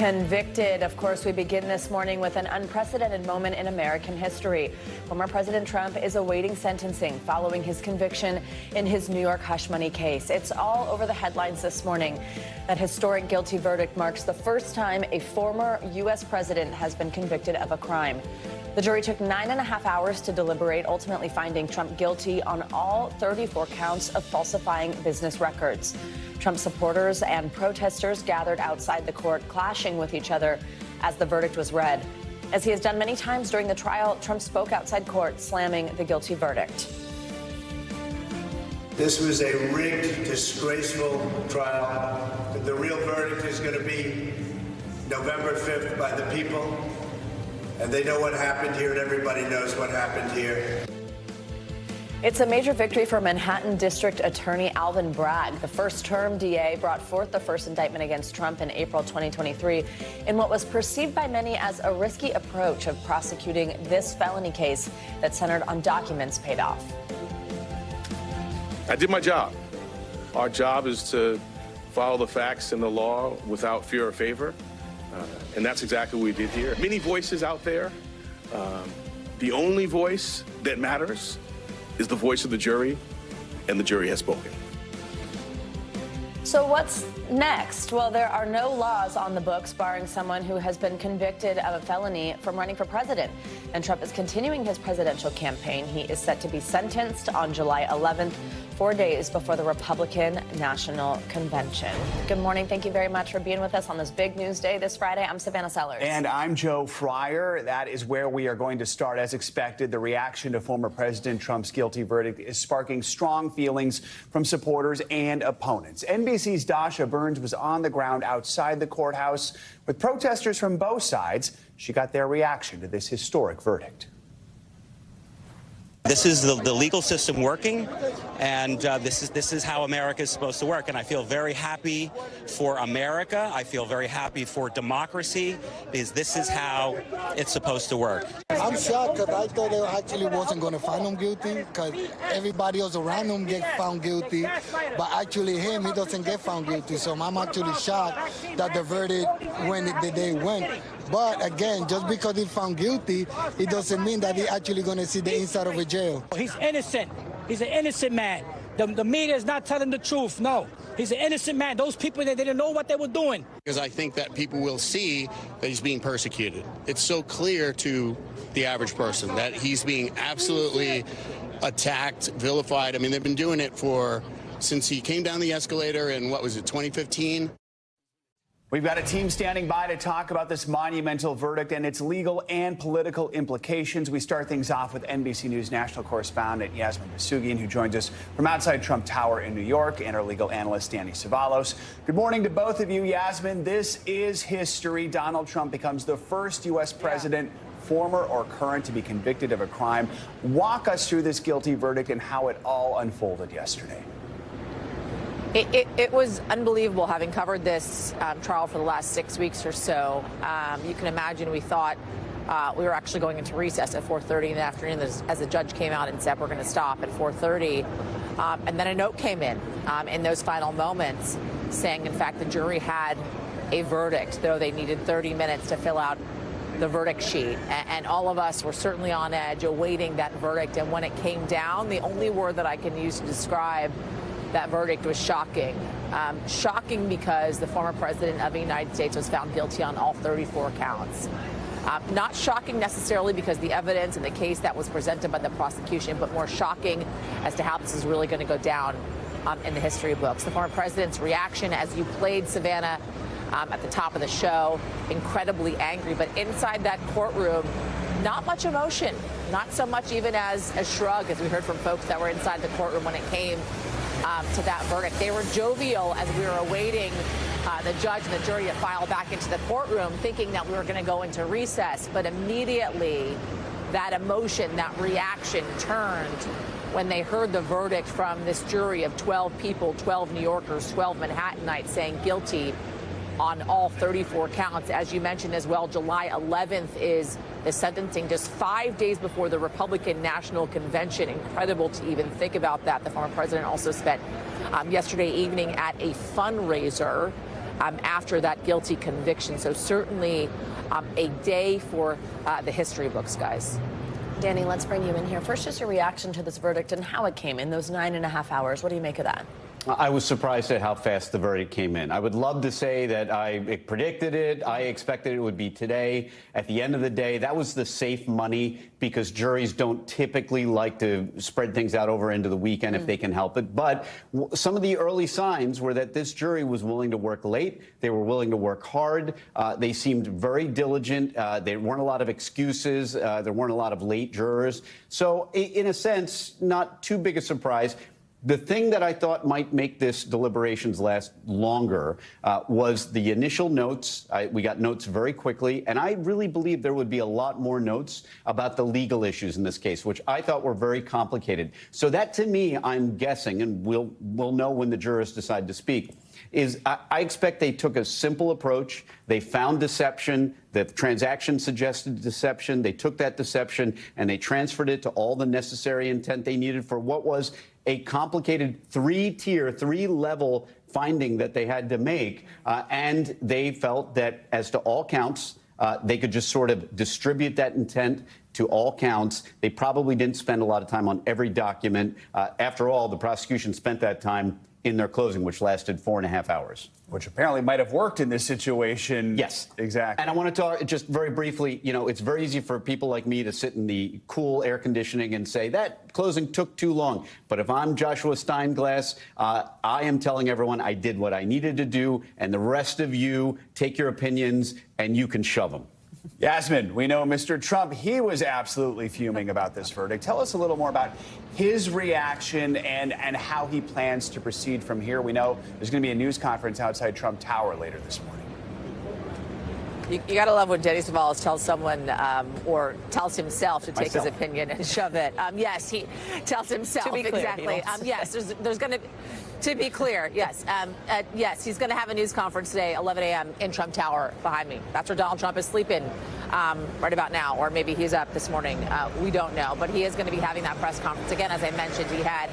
Convicted. Of course, we begin this morning with an unprecedented moment in American history. Former President Trump is awaiting sentencing following his conviction in his New York hush money case. It's all over the headlines this morning. That historic guilty verdict marks the first time a former U.S. president has been convicted of a crime. The jury took 9.5 hours to deliberate, ultimately finding Trump guilty on all 34 counts of falsifying business records. Trump supporters and protesters gathered outside the court, clashing with each other as the verdict was read. As he has done many times during the trial, Trump spoke outside court, slamming the guilty verdict. This was a rigged, disgraceful trial. The real verdict is going to be November 5th by the people. And they know what happened here, and everybody knows what happened here. It's a major victory for Manhattan District Attorney Alvin Bragg. The first-term DA brought forth the first indictment against Trump in April 2023 in what was perceived by many as a risky approach of prosecuting this felony case that centered on documents paid off. I did my job. Our job is to follow the facts and the law without fear or favor. And that's exactly what we did here. Many voices out there. The only voice that matters is the voice of the jury, and the jury has spoken. So what's next? Well, there are no laws on the books barring someone who has been convicted of a felony from running for president. And Trump is continuing his presidential campaign. He is set to be sentenced on July 11th, 4 days before the Republican National Convention. Good morning. Thank you very much for being with us on this big news day this Friday. I'm Savannah Sellers. And I'm Joe Fryer. That is where we are going to start. As expected, the reaction to former President Trump's guilty verdict is sparking strong feelings from supporters and opponents. NBC's Dasha Burns was on the ground outside the courthouse with protesters from both sides. She got their reaction to this historic verdict. This is the legal system working, and this is how America is supposed to work. And I feel very happy for America. I feel very happy for democracy, because this is how it's supposed to work. I'm shocked because I thought they actually wasn't going to find him guilty, because everybody else around him get found guilty, but actually him, he doesn't get found guilty. So I'm actually shocked that the verdict went the day it went. But again, just because he's found guilty, it doesn't mean that he's actually going to see the inside of a jail. He's innocent. He's an innocent man. The media is not telling the truth. No, he's an innocent man. Those people, they didn't know what they were doing. Because I think that people will see that he's being persecuted. It's so clear to the average person that he's being absolutely attacked, vilified. I mean, they've been doing it since he came down the escalator in, 2015? We've got a team standing by to talk about this monumental verdict and its legal and political implications. We start things off with NBC News national correspondent Yasmin Basugian, who joins us from outside Trump Tower in New York, and our legal analyst, Danny Savalos. Good morning to both of you. Yasmin, this is history. Donald Trump becomes the first U.S. president, former or current, to be convicted of a crime. Walk us through this guilty verdict and how it all unfolded yesterday. It was unbelievable, having covered this trial for the last 6 weeks or so. You can imagine we thought we were actually going into recess at 4:30 in the afternoon as the judge came out and said we're going to stop at 4:30. And then a note came in those final moments saying, in fact, the jury had a verdict, though they needed 30 minutes to fill out the verdict sheet. And all of us were certainly on edge awaiting that verdict. And when it came down, the only word that I can use to describe that verdict was shocking. Shocking because the former president of the United States was found guilty on all 34 counts. Not shocking necessarily because the evidence and the case that was presented by the prosecution, but more shocking as to how this is really going to go down in the history books. The former president's reaction, as you played, Savannah, at the top of the show, incredibly angry. But inside that courtroom, not much emotion, not so much even as a shrug, as we heard from folks that were inside the courtroom when it came to that verdict. They were jovial as we were awaiting the judge and the jury to file back into the courtroom, thinking that we were going to go into recess. But immediately, that emotion, that reaction turned when they heard the verdict from this jury of 12 people, 12 New Yorkers, 12 Manhattanites saying guilty on all 34 counts. As you mentioned as well, July 11th is the sentencing, just 5 days before the Republican National Convention. Incredible to even think about that. The former president also spent yesterday evening at a fundraiser after that guilty conviction. So certainly a day for the history books, guys. Danny, let's bring you in here. First, just your reaction to this verdict and how it came in those 9.5 hours. What do you make of that? I was surprised at how fast the verdict came in. I would love to say that I predicted it. I expected it would be today. At the end of the day, that was the safe money because juries don't typically like to spread things out over into the weekend if they can help it. But some of the early signs were that this jury was willing to work late. They were willing to work hard. They seemed very diligent. There weren't a lot of excuses. There weren't a lot of late jurors. So in a sense, not too big a surprise. The thing that I thought might make this deliberations last longer was the initial notes. We got notes very quickly, and I really believe there would be a lot more notes about the legal issues in this case, which I thought were very complicated. So that, to me, I'm guessing, and we'll know when the jurors decide to speak, is I expect they took a simple approach. They found deception. The transaction suggested deception. They took that deception and they transferred it to all the necessary intent they needed for what was a complicated three-level finding that they had to make. And they felt that as to all counts, they could just sort of distribute that intent to all counts. They probably didn't spend a lot of time on every document. After all, the prosecution spent that time in their closing, which lasted 4.5 hours. Which apparently might have worked in this situation. Yes. Exactly. And I want to talk just very briefly, you know, it's very easy for people like me to sit in the cool air conditioning and say that closing took too long. But if I'm Joshua Steinglass, I am telling everyone I did what I needed to do, and the rest of you take your opinions and you can shove them. Yasmin, we know Mr. Trump, he was absolutely fuming about this verdict. Tell us a little more about his reaction and how he plans to proceed from here. We know there's going to be a news conference outside Trump Tower later this morning. You got to love when Denny Savalas tells someone or tells himself to take his opinion and shove it. Yes, he tells himself. To be clear, exactly. Yes, there's going to. To be clear, yes. Yes, he's going to have a news conference today, 11 a.m. in Trump Tower behind me. That's where Donald Trump is sleeping right about now, or maybe he's up this morning. We don't know, but he is going to be having that press conference. Again, as I mentioned, he had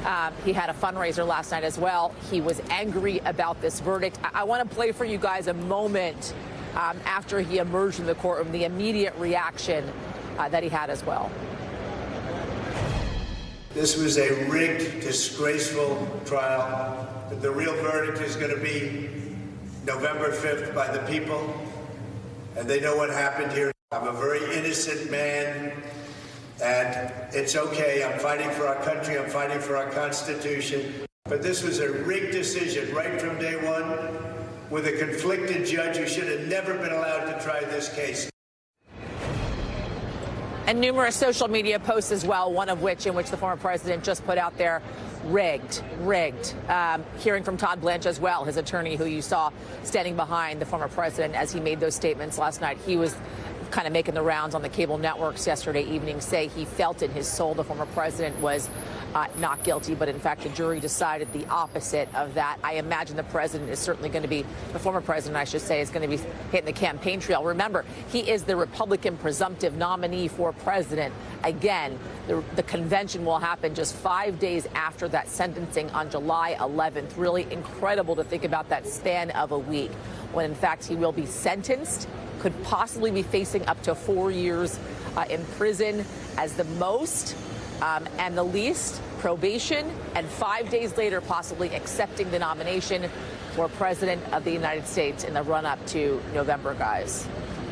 a fundraiser last night as well. He was angry about this verdict. I want to play for you guys a moment after he emerged from the courtroom, the immediate reaction that he had as well. This was a rigged, disgraceful trial. The real verdict is going to be November 5th by the people, and they know what happened here. I'm a very innocent man, and it's okay. I'm fighting for our country. I'm fighting for our Constitution. But this was a rigged decision right from day one with a conflicted judge who should have never been allowed to try this case. And numerous social media posts as well, one of which in which the former president just put out there, rigged. Hearing from Todd Blanche as well, his attorney who you saw standing behind the former president as he made those statements last night. He was kind of making the rounds on the cable networks yesterday evening, say he felt in his soul the former president was not guilty, but in fact the jury decided the opposite of that. I imagine the president is certainly going to be, the former president I should say, is going to be hitting the campaign trail. Remember, he is the Republican presumptive nominee for president. Again, the convention will happen just 5 days after that sentencing on July 11th. Really incredible to think about that span of a week when in fact he will be sentenced, could possibly be facing up to 4 years in prison as the most. And the least, probation, and 5 days later possibly accepting the nomination for President of the United States in the run-up to November, guys.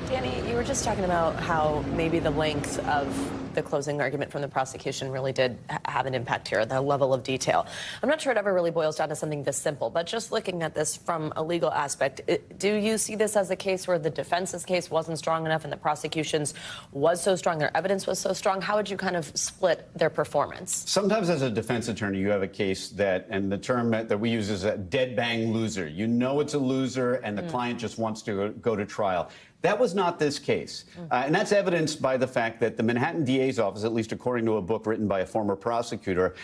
Danny, you were just talking about how maybe the length of the closing argument from the prosecution really did have an impact here, the level of detail. I'm not sure it ever really boils down to something this simple, but just looking at this from a legal aspect, do you see this as a case where the defense's case wasn't strong enough and the prosecution's was so strong, their evidence was so strong? How would you kind of split their performance? Sometimes as a defense attorney, you have a case that, and the term that we use is a dead bang loser. You know it's a loser and the client just wants to go to trial. That was not this case. And that's evidenced by the fact that the Manhattan DA's office, at least according to a book written by a former prosecutor,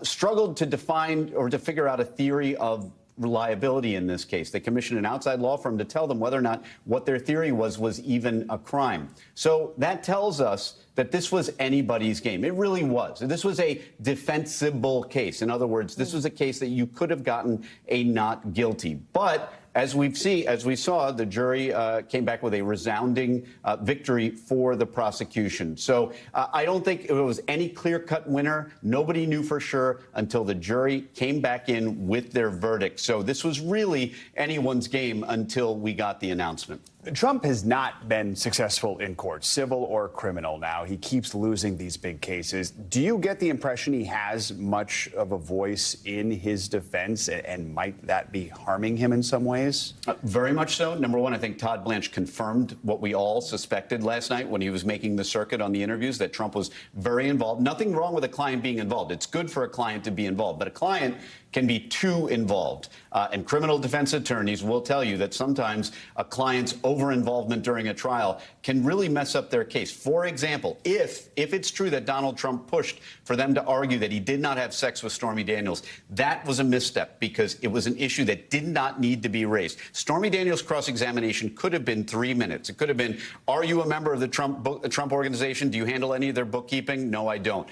struggled to define or to figure out a theory of liability in this case. They commissioned an outside law firm to tell them whether or not what their theory was even a crime. So that tells us that this was anybody's game. It really was. This was a defensible case. In other words, this was a case that you could have gotten a not guilty. But as we saw, the jury came back with a resounding victory for the prosecution. So I don't think it was any clear-cut winner. Nobody knew for sure until the jury came back in with their verdict. So this was really anyone's game until we got the announcement. Trump has not been successful in court, civil or criminal now. He keeps losing these big cases. Do you get the impression he has much of a voice in his defense, and might that be harming him in some ways? Very much so. Number one, I think Todd Blanche confirmed what we all suspected last night when he was making the circuit on the interviews, that Trump was very involved. Nothing wrong with a client being involved. It's good for a client to be involved, but a client can be too involved. And criminal defense attorneys will tell you that sometimes a client's over-involvement during a trial can really mess up their case. For example, if it's true that Donald Trump pushed for them to argue that he did not have sex with Stormy Daniels, that was a misstep because it was an issue that did not need to be raised. Stormy Daniels' cross-examination could have been 3 minutes. It could have been, are you a member of the Trump organization? Do you handle any of their bookkeeping? No, I don't.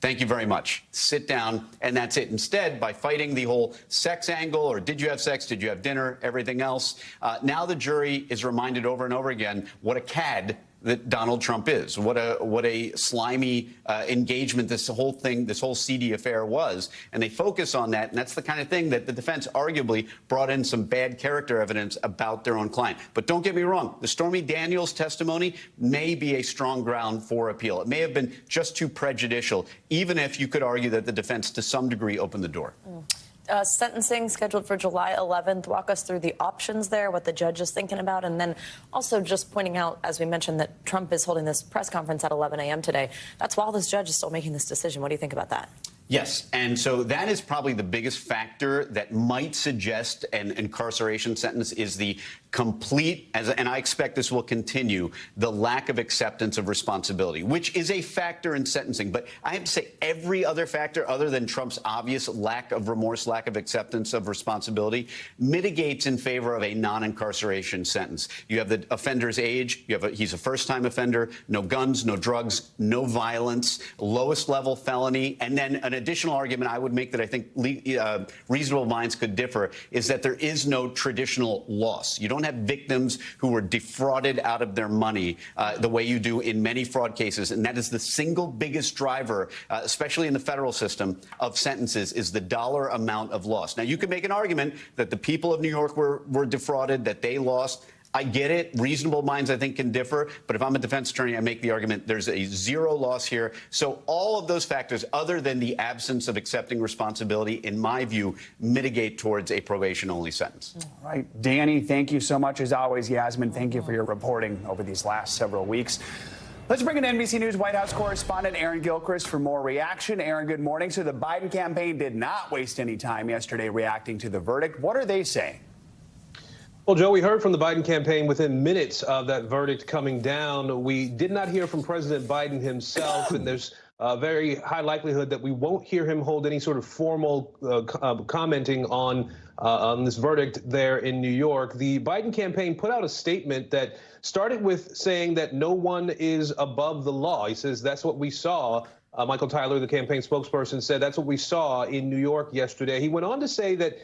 Thank you very much. Sit down, and that's it. Instead, by fighting the whole sex angle, or did you have sex, did you have dinner, everything else, now the jury is reminded over and over again what a cad that Donald Trump is, what a slimy engagement this whole seedy affair was. And they focus on that, and that's the kind of thing that the defense arguably brought in some bad character evidence about their own client. But don't get me wrong, the Stormy Daniels testimony may be a strong ground for appeal. It may have been just too prejudicial, even if you could argue that the defense to some degree opened the door. Sentencing scheduled for July 11th. Walk us through the options there, what the judge is thinking about, and then also just pointing out, as we mentioned, that Trump is holding this press conference at 11 a.m. today. That's while this judge is still making this decision. What do you think about that? Yes, and so that is probably the biggest factor that might suggest an incarceration sentence is the complete, and I expect this will continue, the lack of acceptance of responsibility, which is a factor in sentencing. But I have to say every other factor other than Trump's obvious lack of remorse, lack of acceptance of responsibility, mitigates in favor of a non-incarceration sentence. You have the offender's age. He's a first-time offender, no guns, no drugs, no violence, lowest level felony, and then an additional argument I would make that I think reasonable minds could differ is that there is no traditional loss. You don't have victims who were defrauded out of their money the way you do in many fraud cases. And that is the single biggest driver, especially in the federal system, of sentences is the dollar amount of loss. Now, you could make an argument that the people of New York were defrauded, that they lost. I get it. Reasonable minds, I think, can differ. But if I'm a defense attorney, I make the argument there's a zero loss here. So all of those factors, other than the absence of accepting responsibility, in my view, mitigate towards a probation-only sentence. All right. Danny, thank you so much, as always. Yasmin, thank you for your reporting over these last several weeks. Let's bring in NBC News White House correspondent Aaron Gilchrist for more reaction. Aaron, good morning. So the Biden campaign did not waste any time yesterday reacting to the verdict. What are they saying? Well, Joe, we heard from the Biden campaign within minutes of that verdict coming down. We did not hear from President Biden himself, and there's a very high likelihood that we won't hear him hold any sort of formal commenting on this verdict there in New York. The Biden campaign put out a statement that started with saying that no one is above the law. He says that's what we saw. Michael Tyler, the campaign spokesperson, said that's what we saw in New York yesterday. He went on to say that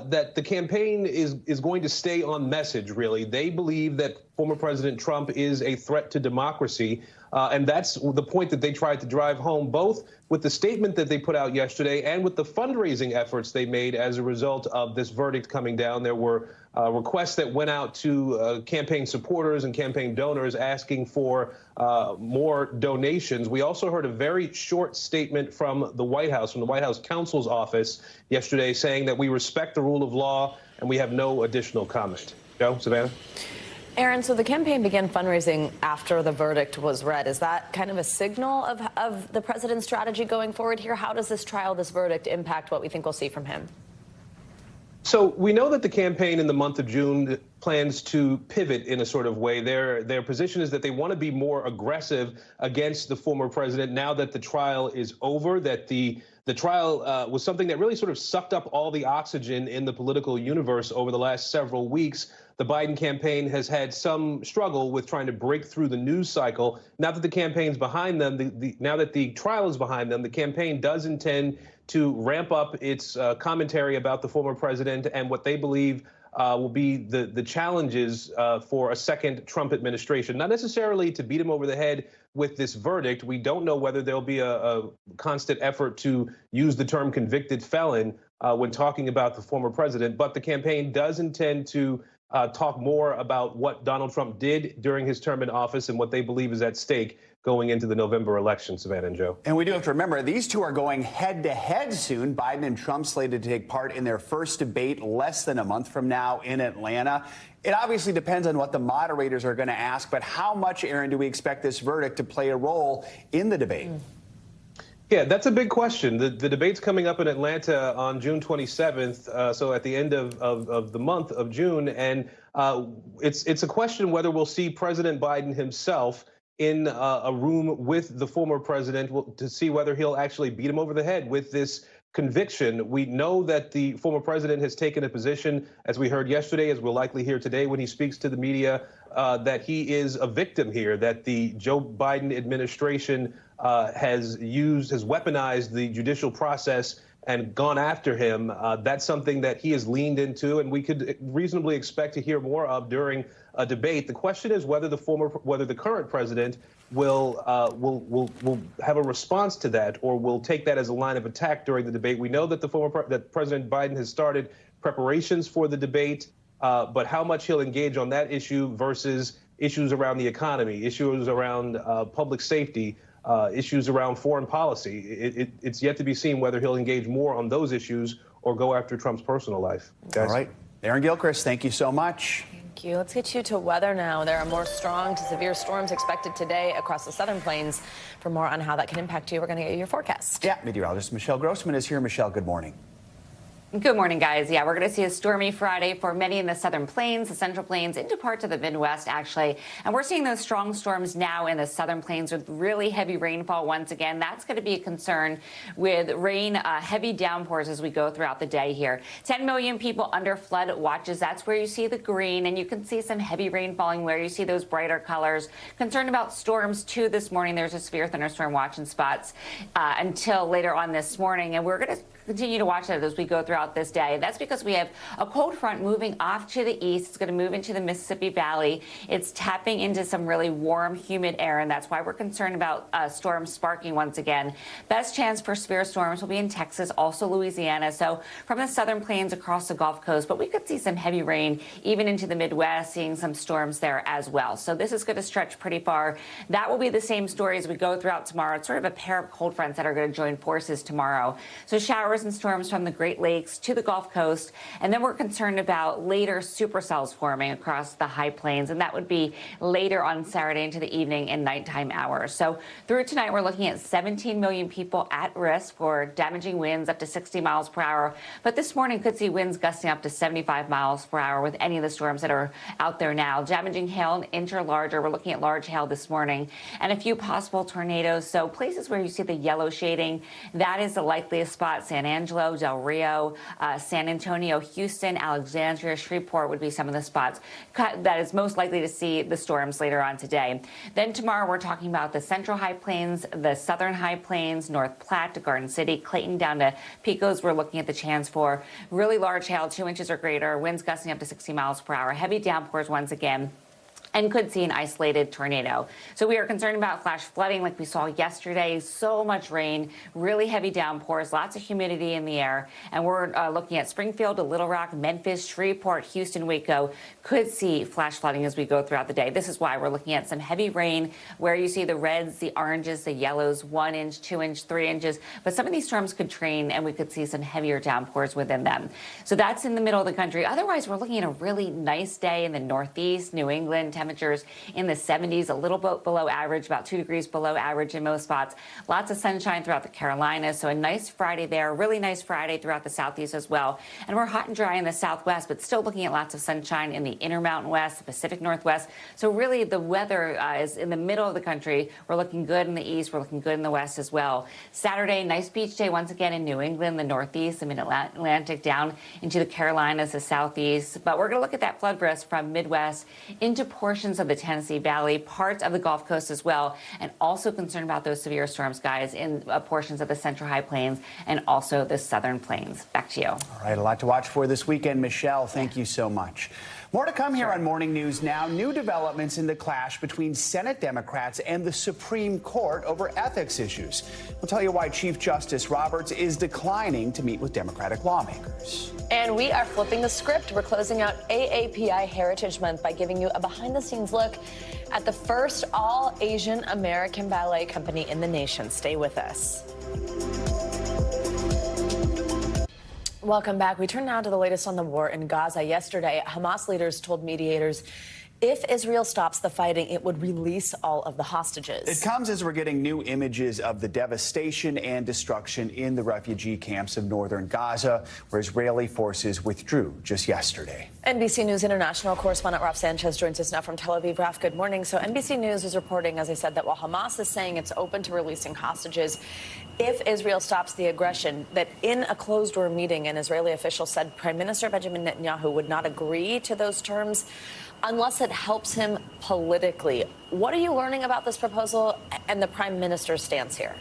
that the campaign is going to stay on message, really. They believe that former President Trump is a threat to democracy. And that's the point that they tried to drive home, both with the statement that they put out yesterday and with the fundraising efforts they made as a result of this verdict coming down. There were requests that went out to campaign supporters and campaign donors asking for more donations. We also heard a very short statement from the White House, from the White House counsel's office yesterday, saying that we respect the rule of law and we have no additional comment. Joe, Savannah? Aaron, so the campaign began fundraising after the verdict was read. Is that kind of a signal of the president's strategy going forward here? How does this trial, this verdict, impact what we think we'll see from him? So we know that the campaign in the month of June plans to pivot in a sort of way. Their position is that they want to be more aggressive against the former president now that the trial is over, that the trial was something that really sort of sucked up all the oxygen in the political universe over the last several weeks. The Biden campaign has had some struggle with trying to break through the news cycle. Now that the campaign's behind them, now that the trial is behind them, the campaign does intend to ramp up its commentary about the former president and what they believe will be the challenges for a second Trump administration. Not necessarily to beat him over the head with this verdict. We don't know whether there'll be a constant effort to use the term convicted felon when talking about the former president. But the campaign does intend to talk more about what Donald Trump did during his term in office and what they believe is at stake going into the November election, Savannah and Joe. And we do have to remember, these two are going head-to-head soon. Biden and Trump slated to take part in their first debate less than a month from now in Atlanta. It obviously depends on what the moderators are going to ask, but how much, Aaron, do we expect this verdict to play a role in the debate? Yeah, that's a big question. The debate's coming up in Atlanta on June 27th, so at the end of the month of June, and it's a question whether we'll see President Biden himself in a room with the former president to see whether he'll actually beat him over the head with this conviction. We know that the former president has taken a position, as we heard yesterday, as we'll likely hear today when he speaks to the media, that he is a victim here, that the Joe Biden administration has weaponized the judicial process and gone after him. That's something that he has leaned into, and we could reasonably expect to hear more of during a debate. The question is whether the current president will have a response to that, or will take that as a line of attack during the debate. We know that that President Biden has started preparations for the debate, but how much he'll engage on that issue versus issues around the economy, issues around public safety, issues around foreign policy. It's yet to be seen whether he'll engage more on those issues or go after Trump's personal life. Guys. All right. Aaron Gilchrist, thank you so much. Thank you. Let's get you to weather now. There are more strong to severe storms expected today across the southern plains. For more on how that can impact you, we're going to get you your forecast. Yeah, meteorologist Michelle Grossman is here. Michelle, good morning. Good morning, guys. Yeah, we're going to see a stormy Friday for many in the southern plains, the central plains, into parts of the Midwest, actually. And we're seeing those strong storms now in the southern plains with really heavy rainfall once again. That's going to be a concern with rain, heavy downpours as we go throughout the day here. 10 million people under flood watches. That's where you see the green, and you can see some heavy rain falling where you see those brighter colors. Concerned about storms, too, this morning. There's a severe thunderstorm watch in spots until later on this morning. And we're going to continue to watch that as we go throughout this day. That's because we have a cold front moving off to the east. It's going to move into the Mississippi Valley. It's tapping into some really warm, humid air, and that's why we're concerned about storms sparking once again. Best chance for severe storms will be in Texas, also Louisiana. So from the southern plains across the Gulf Coast, but we could see some heavy rain even into the Midwest, seeing some storms there as well. So this is going to stretch pretty far. That will be the same story as we go throughout tomorrow. It's sort of a pair of cold fronts that are going to join forces tomorrow. So showers and storms from the Great Lakes to the Gulf Coast, and then we're concerned about later supercells forming across the high plains, and that would be later on Saturday into the evening and nighttime hours. So through tonight, we're looking at 17 million people at risk for damaging winds up to 60 miles per hour, but this morning could see winds gusting up to 75 miles per hour with any of the storms that are out there now. Damaging hail, an inch or larger. We're looking at large hail this morning, and a few possible tornadoes. So places where you see the yellow shading, that is the likeliest spot. San Angelo, Del Rio, San Antonio, Houston, Alexandria, Shreveport would be some of the spots that is most likely to see the storms later on today. Then tomorrow, we're talking about the central high plains, the southern high plains, North Platte to Garden City, Clayton down to Pecos. We're looking at the chance for really large hail, 2 inches or greater, winds gusting up to 60 miles per hour, heavy downpours once again, and could see an isolated tornado. So we are concerned about flash flooding like we saw yesterday. So much rain, really heavy downpours, lots of humidity in the air. And we're looking at Springfield to Little Rock, Memphis, Shreveport, Houston, Waco could see flash flooding as we go throughout the day. This is why we're looking at some heavy rain where you see the reds, the oranges, the yellows, 1 inch, 2 inch, 3 inches. But some of these storms could train and we could see some heavier downpours within them. So that's in the middle of the country. Otherwise, we're looking at a really nice day in the Northeast, New England, temperatures in the 70s, a little bit below average, about 2 degrees below average in most spots. Lots of sunshine throughout the Carolinas. So a nice Friday there, really nice Friday throughout the Southeast as well. And we're hot and dry in the Southwest, but still looking at lots of sunshine in the Intermountain West, the Pacific Northwest. So really the weather is in the middle of the country. We're looking good in the East. We're looking good in the West as well. Saturday, nice beach day once again in New England, the Northeast, the Mid-Atlantic down into the Carolinas, the Southeast. But we're going to look at that flood risk from Midwest into Puerto portions of the Tennessee Valley, parts of the Gulf Coast as well, and also concerned about those severe storms, guys, in portions of the Central High Plains and also the Southern Plains. Back to you. All right, a lot to watch for this weekend. Michelle, thank you so much. More to come here on Morning News Now. New developments in the clash between Senate Democrats and the Supreme Court over ethics issues. We'll tell you why Chief Justice Roberts is declining to meet with Democratic lawmakers. And we are flipping the script. We're closing out AAPI Heritage Month by giving you a behind-the-scenes look at the first all-Asian American ballet company in the nation. Stay with us. Welcome back. We turn now to the latest on the war in Gaza. Yesterday, Hamas leaders told mediators if Israel stops the fighting, it would release all of the hostages. It comes as we're getting new images of the devastation and destruction in the refugee camps of northern Gaza, where Israeli forces withdrew just yesterday. NBC News international correspondent Raf Sanchez joins us now from Tel Aviv. Raf, good morning. So NBC News is reporting, as I said, that while Hamas is saying it's open to releasing hostages if Israel stops the aggression, that in a closed-door meeting, an Israeli official said Prime Minister Benjamin Netanyahu would not agree to those terms unless it helps him politically. What are you learning about this proposal and the Prime Minister's stance here?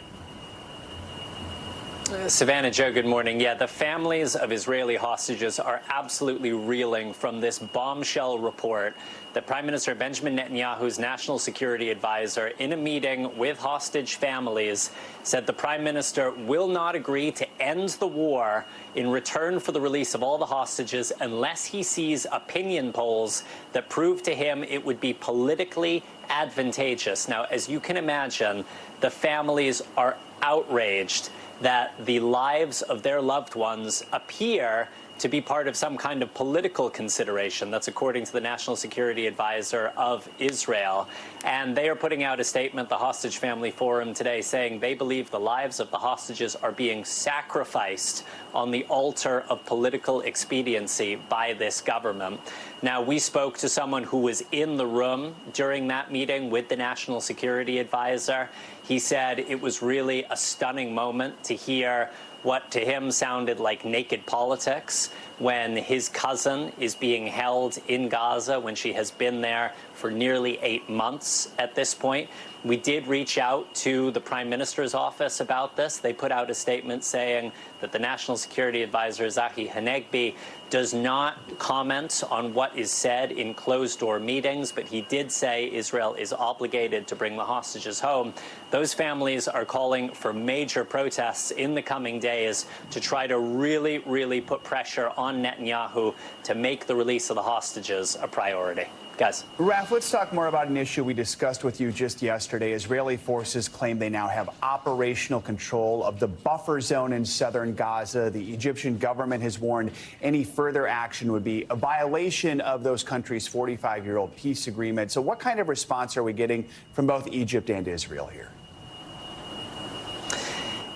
Savannah, Joe, good morning. Yeah, the families of Israeli hostages are absolutely reeling from this bombshell report that Prime Minister Benjamin Netanyahu's national security advisor, in a meeting with hostage families, said the Prime Minister will not agree to end the war in return for the release of all the hostages unless he sees opinion polls that prove to him it would be politically advantageous. Now, as you can imagine, the families are outraged that the lives of their loved ones appear to be part of some kind of political consideration. That's according to the National Security Advisor of Israel. And they are putting out a statement, the Hostage Family Forum today, saying they believe the lives of the hostages are being sacrificed on the altar of political expediency by this government. Now, we spoke to someone who was in the room during that meeting with the National Security Advisor. He said it was really a stunning moment to hear what to him sounded like naked politics when his cousin is being held in Gaza, when she has been there for nearly 8 months at this point. We did reach out to the Prime Minister's office about this. They put out a statement saying that the National Security Advisor, Zahi Hanegbi, does not comment on what is said in closed-door meetings, but he did say Israel is obligated to bring the hostages home. Those families are calling for major protests in the coming days to try to really, really put pressure on Netanyahu to make the release of the hostages a priority. Guys. Raf, let's talk more about an issue we discussed with you just yesterday. Israeli forces claim they now have operational control of the buffer zone in southern Gaza. The Egyptian government has warned any further action would be a violation of those countries' 45-year-old peace agreement. So what kind of response are we getting from both Egypt and Israel here?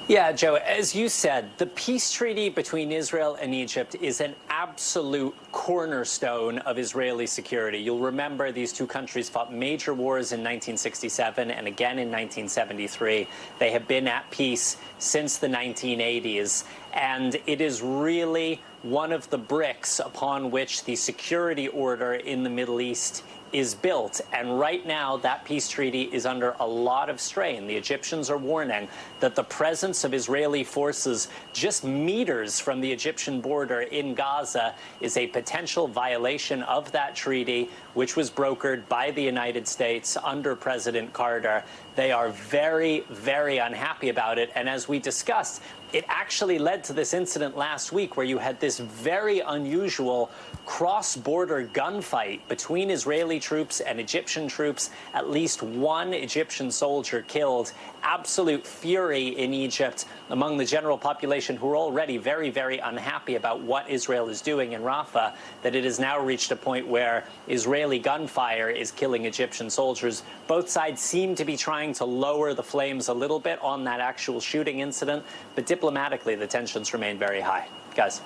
Yeah, Joe, as you said, the peace treaty between Israel and Egypt is an absolute cornerstone of Israeli security. You'll remember these two countries fought major wars in 1967 and again in 1973. They have been at peace since the 1980s, and it is really one of the bricks upon which the security order in the Middle East is built. And right now, that peace treaty is under a lot of strain. The Egyptians are warning that the presence of Israeli forces just meters from the Egyptian border in Gaza is a potential violation of that treaty, which was brokered by the United States under President Carter. They are very, very unhappy about it. And as we discussed, it actually led to this incident last week where you had this very unusual cross-border gunfight between Israeli troops and Egyptian troops. At least one Egyptian soldier killed. Absolute fury in Egypt among the general population, who are already very, very unhappy about what Israel is doing in Rafah, that it has now reached a point where Israeli gunfire is killing Egyptian soldiers. Both sides seem to be trying to lower the flames a little bit on that actual shooting incident, but diplomatically, the tensions remain very high. Guys.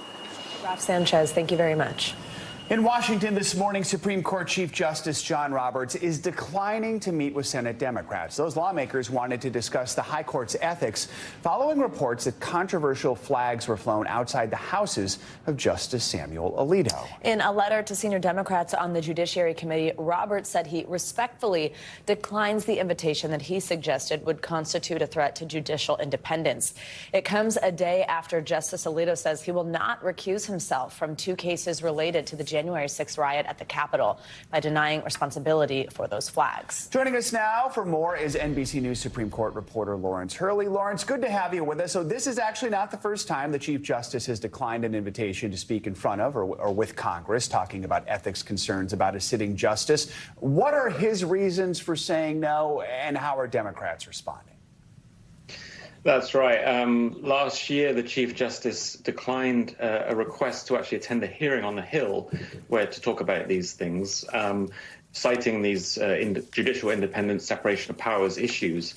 Raf Sanchez, thank you very much. In Washington this morning, Supreme Court Chief Justice John Roberts is declining to meet with Senate Democrats. Those lawmakers wanted to discuss the High Court's ethics following reports that controversial flags were flown outside the houses of Justice Samuel Alito. In a letter to senior Democrats on the Judiciary Committee, Roberts said he respectfully declines the invitation that he suggested would constitute a threat to judicial independence. It comes a day after Justice Alito says he will not recuse himself from two cases related to the January 6th riot at the Capitol by denying responsibility for those flags. Joining us now for more is NBC News Supreme Court reporter Lawrence Hurley. Lawrence, good to have you with us. So this is actually not the first time the Chief Justice has declined an invitation to speak in front of or with Congress, talking about ethics concerns about a sitting justice. What are his reasons for saying no, and how are Democrats responding? That's right. Last year, the Chief Justice declined a request to actually attend a hearing on the Hill where to talk about these things, citing these judicial independence, separation of powers issues.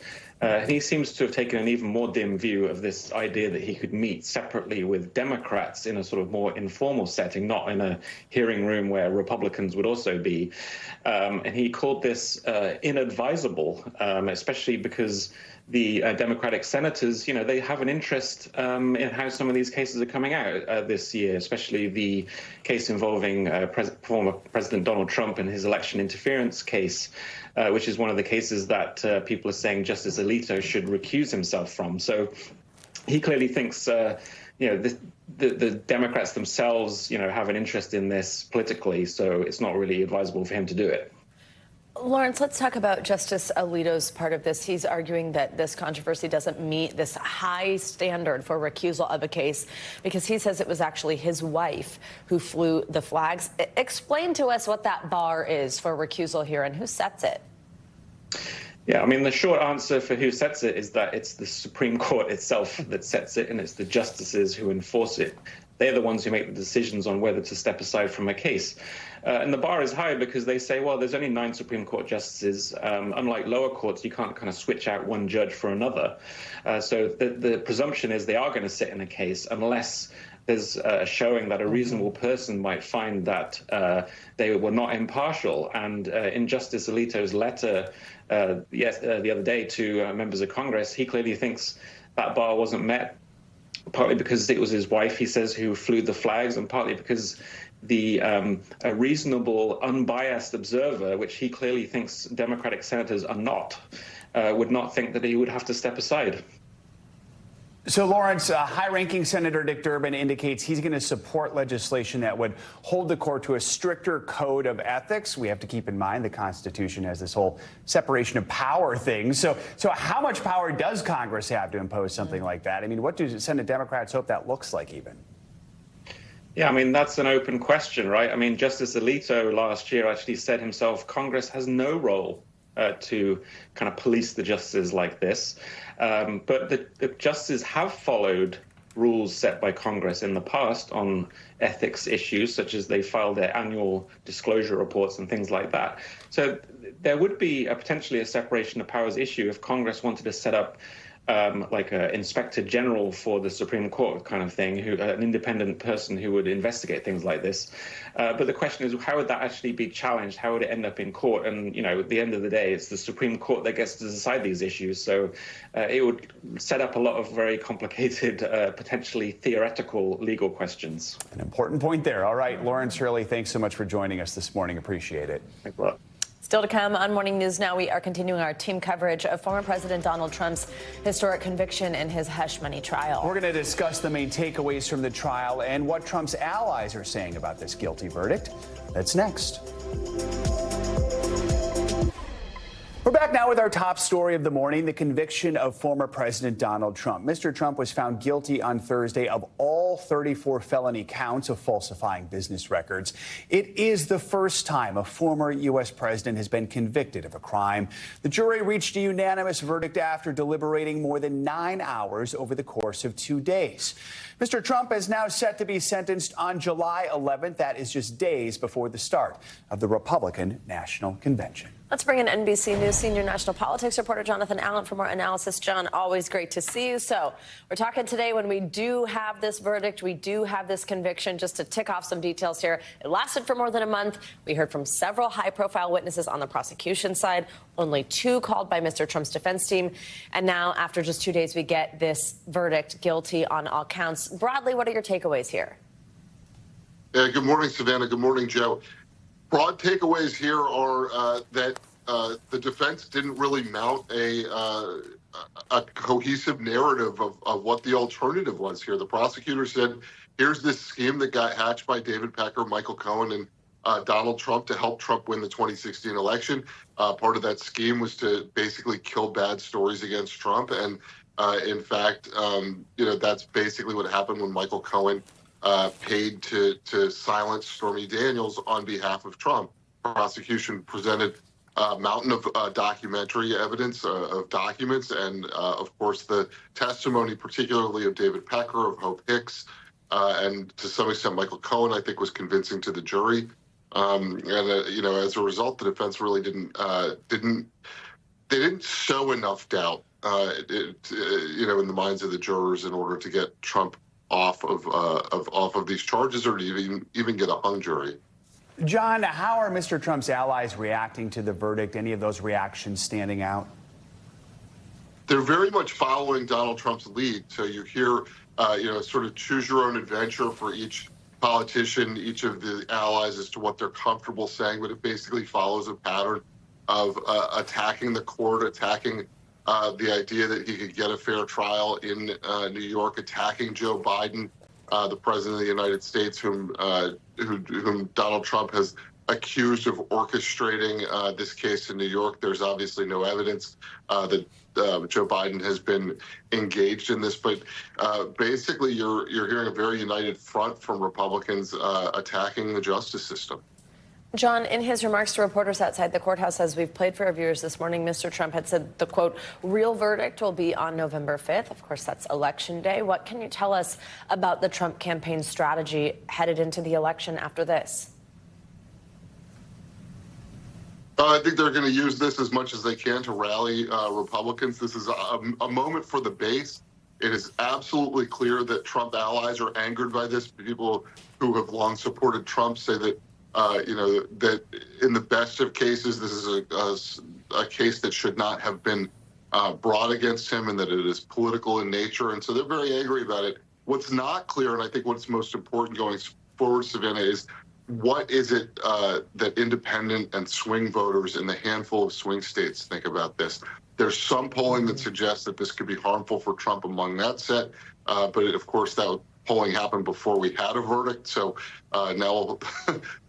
He seems to have taken an even more dim view of this idea that he could meet separately with Democrats in a sort of more informal setting, not in a hearing room where Republicans would also be. And he called this inadvisable, especially because the Democratic senators, they have an interest in how some of these cases are coming out this year, especially the case involving former President Donald Trump and his election interference case, which is one of the cases that people are saying Justice Alito should recuse himself from. So he clearly thinks, the Democrats themselves, have an interest in this politically, so it's not really advisable for him to do it. Lawrence, let's talk about Justice Alito's part of this. He's arguing that this controversy doesn't meet this high standard for recusal of a case because he says it was actually his wife who flew the flags. Explain to us what that bar is for recusal here and who sets it. Yeah, I mean, the short answer for who sets it is that it's the Supreme Court itself that sets it, and it's the justices who enforce it. They're the ones who make the decisions on whether to step aside from a case. And the bar is high because they say, well, there's only 9 Supreme Court justices. Unlike lower courts, you can't kind of switch out one judge for another. So the presumption is they are going to sit in a case unless there's a showing that a reasonable person might find that they were not impartial. And in Justice Alito's letter the other day to members of Congress, he clearly thinks that bar wasn't met, partly because it was his wife, he says, who flew the flags, and partly because a reasonable, unbiased observer, which he clearly thinks Democratic senators are not, would not think that he would have to step aside. So, Lawrence, high-ranking Senator Dick Durbin indicates he's going to support legislation that would hold the court to a stricter code of ethics. We have to keep in mind the Constitution has this whole separation of power thing. So how much power does Congress have to impose something like that? I mean, what do Senate Democrats hope that looks like even? Yeah, I mean, that's an open question, right? I mean, Justice Alito last year actually said himself, Congress has no role to kind of police the justices like this. But the justices have followed rules set by Congress in the past on ethics issues, such as they file their annual disclosure reports and things like that. So there would be potentially a separation of powers issue if Congress wanted to set up like an inspector general for the Supreme Court kind of thing, an independent person who would investigate things like this. But the question is, how would that actually be challenged? How would it end up in court? And, at the end of the day, it's the Supreme Court that gets to decide these issues. So it would set up a lot of very complicated, potentially theoretical legal questions. An important point there. All right, Lawrence Hurley, thanks so much for joining us this morning. Appreciate it. Thanks a lot. Still to come on Morning News Now, we are continuing our team coverage of former President Donald Trump's historic conviction in his hush money trial. We're going to discuss the main takeaways from the trial and what Trump's allies are saying about this guilty verdict. That's next. We're back now with our top story of the morning, the conviction of former President Donald Trump. Mr. Trump was found guilty on Thursday of all 34 felony counts of falsifying business records. It is the first time a former U.S. president has been convicted of a crime. The jury reached a unanimous verdict after deliberating more than 9 hours over the course of 2 days. Mr. Trump is now set to be sentenced on July 11th. That is just days before the start of the Republican National Convention. Let's bring in NBC News senior national politics reporter Jonathan Allen for more analysis. John, always great to see you. So we're talking today when we do have this verdict, we do have this conviction. Just to tick off some details here, it lasted for more than a month. We heard from several high-profile witnesses on the prosecution side, only 2 called by Mr. Trump's defense team. And now, after just 2 days, we get this verdict, guilty on all counts. Broadly, what are your takeaways here? Yeah, good morning, Savannah. Good morning, Joe. Broad takeaways here are that the defense didn't really mount a cohesive narrative of what the alternative was here. The prosecutor said, here's this scheme that got hatched by David Pecker, Michael Cohen, and Donald Trump to help Trump win the 2016 election. Part of that scheme was to basically kill bad stories against Trump. And in fact, that's basically what happened when Michael Cohen paid to silence Stormy Daniels on behalf of Trump. Prosecution presented a mountain of documentary evidence of documents and, of course, the testimony, particularly of David Pecker, of Hope Hicks, and to some extent Michael Cohen, I think, was convincing to the jury. As a result, the defense really didn't sow enough doubt, in the minds of the jurors in order to get Trump off of these charges or to even get a hung jury. John, how are Mr. Trump's allies reacting to the verdict? Any of those reactions standing out? They're very much following Donald Trump's lead. So you hear, sort of choose your own adventure for each politician, each of the allies as to what they're comfortable saying, but it basically follows a pattern of attacking the court, attacking the idea that he could get a fair trial in New York, attacking Joe Biden, the president of the United States, whom Donald Trump has accused of orchestrating this case in New York. There's obviously no evidence that Joe Biden has been engaged in this, but basically you're hearing a very united front from Republicans attacking the justice system. John, in his remarks to reporters outside the courthouse, as we've played for our viewers this morning, Mr. Trump had said the, quote, real verdict will be on November 5th. Of course, that's Election Day. What can you tell us about the Trump campaign strategy headed into the election after this? I think they're going to use this as much as they can to rally Republicans. This is a moment for the base. It is absolutely clear that Trump allies are angered by this. People who have long supported Trump say that that in the best of cases, this is a case that should not have been brought against him and that it is political in nature. And so they're very angry about it. What's not clear, and I think what's most important going forward, Savannah, is what is it that independent and swing voters in the handful of swing states think about this? There's some polling that suggests that this could be harmful for Trump among that set. But of course, that polling happened before we had a verdict. So now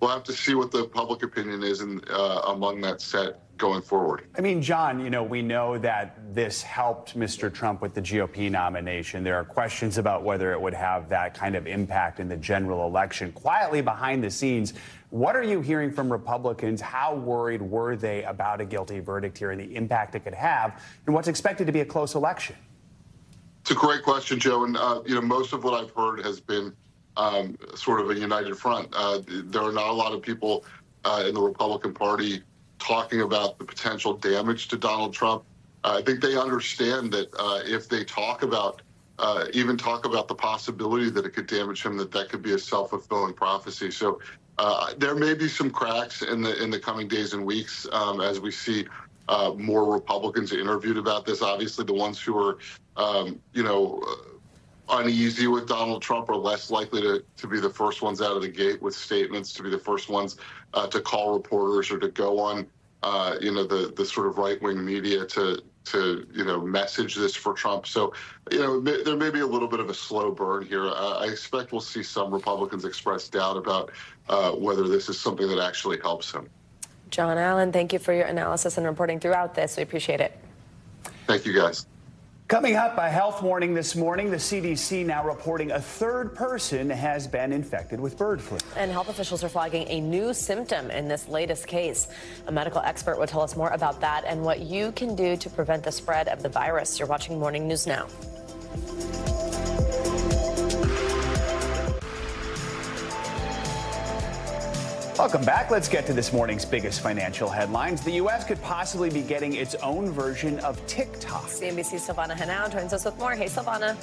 we'll have to see what the public opinion is among that set going forward. I mean, John, we know that this helped Mr. Trump with the GOP nomination. There are questions about whether it would have that kind of impact in the general election. Quietly behind the scenes, what are you hearing from Republicans? How worried were they about a guilty verdict here and the impact it could have in what's expected to be a close election? It's a great question, Joe. And, most of what I've heard has been sort of a united front. There are not a lot of people in the Republican Party talking about the potential damage to Donald Trump. I think they understand that if they talk about the possibility that it could damage him, that could be a self-fulfilling prophecy. So there may be some cracks in the coming days and weeks as we see more Republicans interviewed about this. Obviously, the ones who are, uneasy with Donald Trump are less likely to be the first ones out of the gate with statements, to be the first ones to call reporters or to go on, the sort of right-wing media to message this for Trump. So, there may be a little bit of a slow burn here. I expect we'll see some Republicans express doubt about whether this is something that actually helps him. John Allen, thank you for your analysis and reporting throughout this. We appreciate it. Thank you, guys. Coming up, a health warning this morning. The CDC now reporting a third person has been infected with bird flu. And health officials are flagging a new symptom in this latest case. A medical expert will tell us more about that and what you can do to prevent the spread of the virus. You're watching Morning News Now. Welcome back. Let's get to this morning's biggest financial headlines. The U.S. could possibly be getting its own version of TikTok. CNBC's Silvana Henao joins us with more. Hey, Silvana.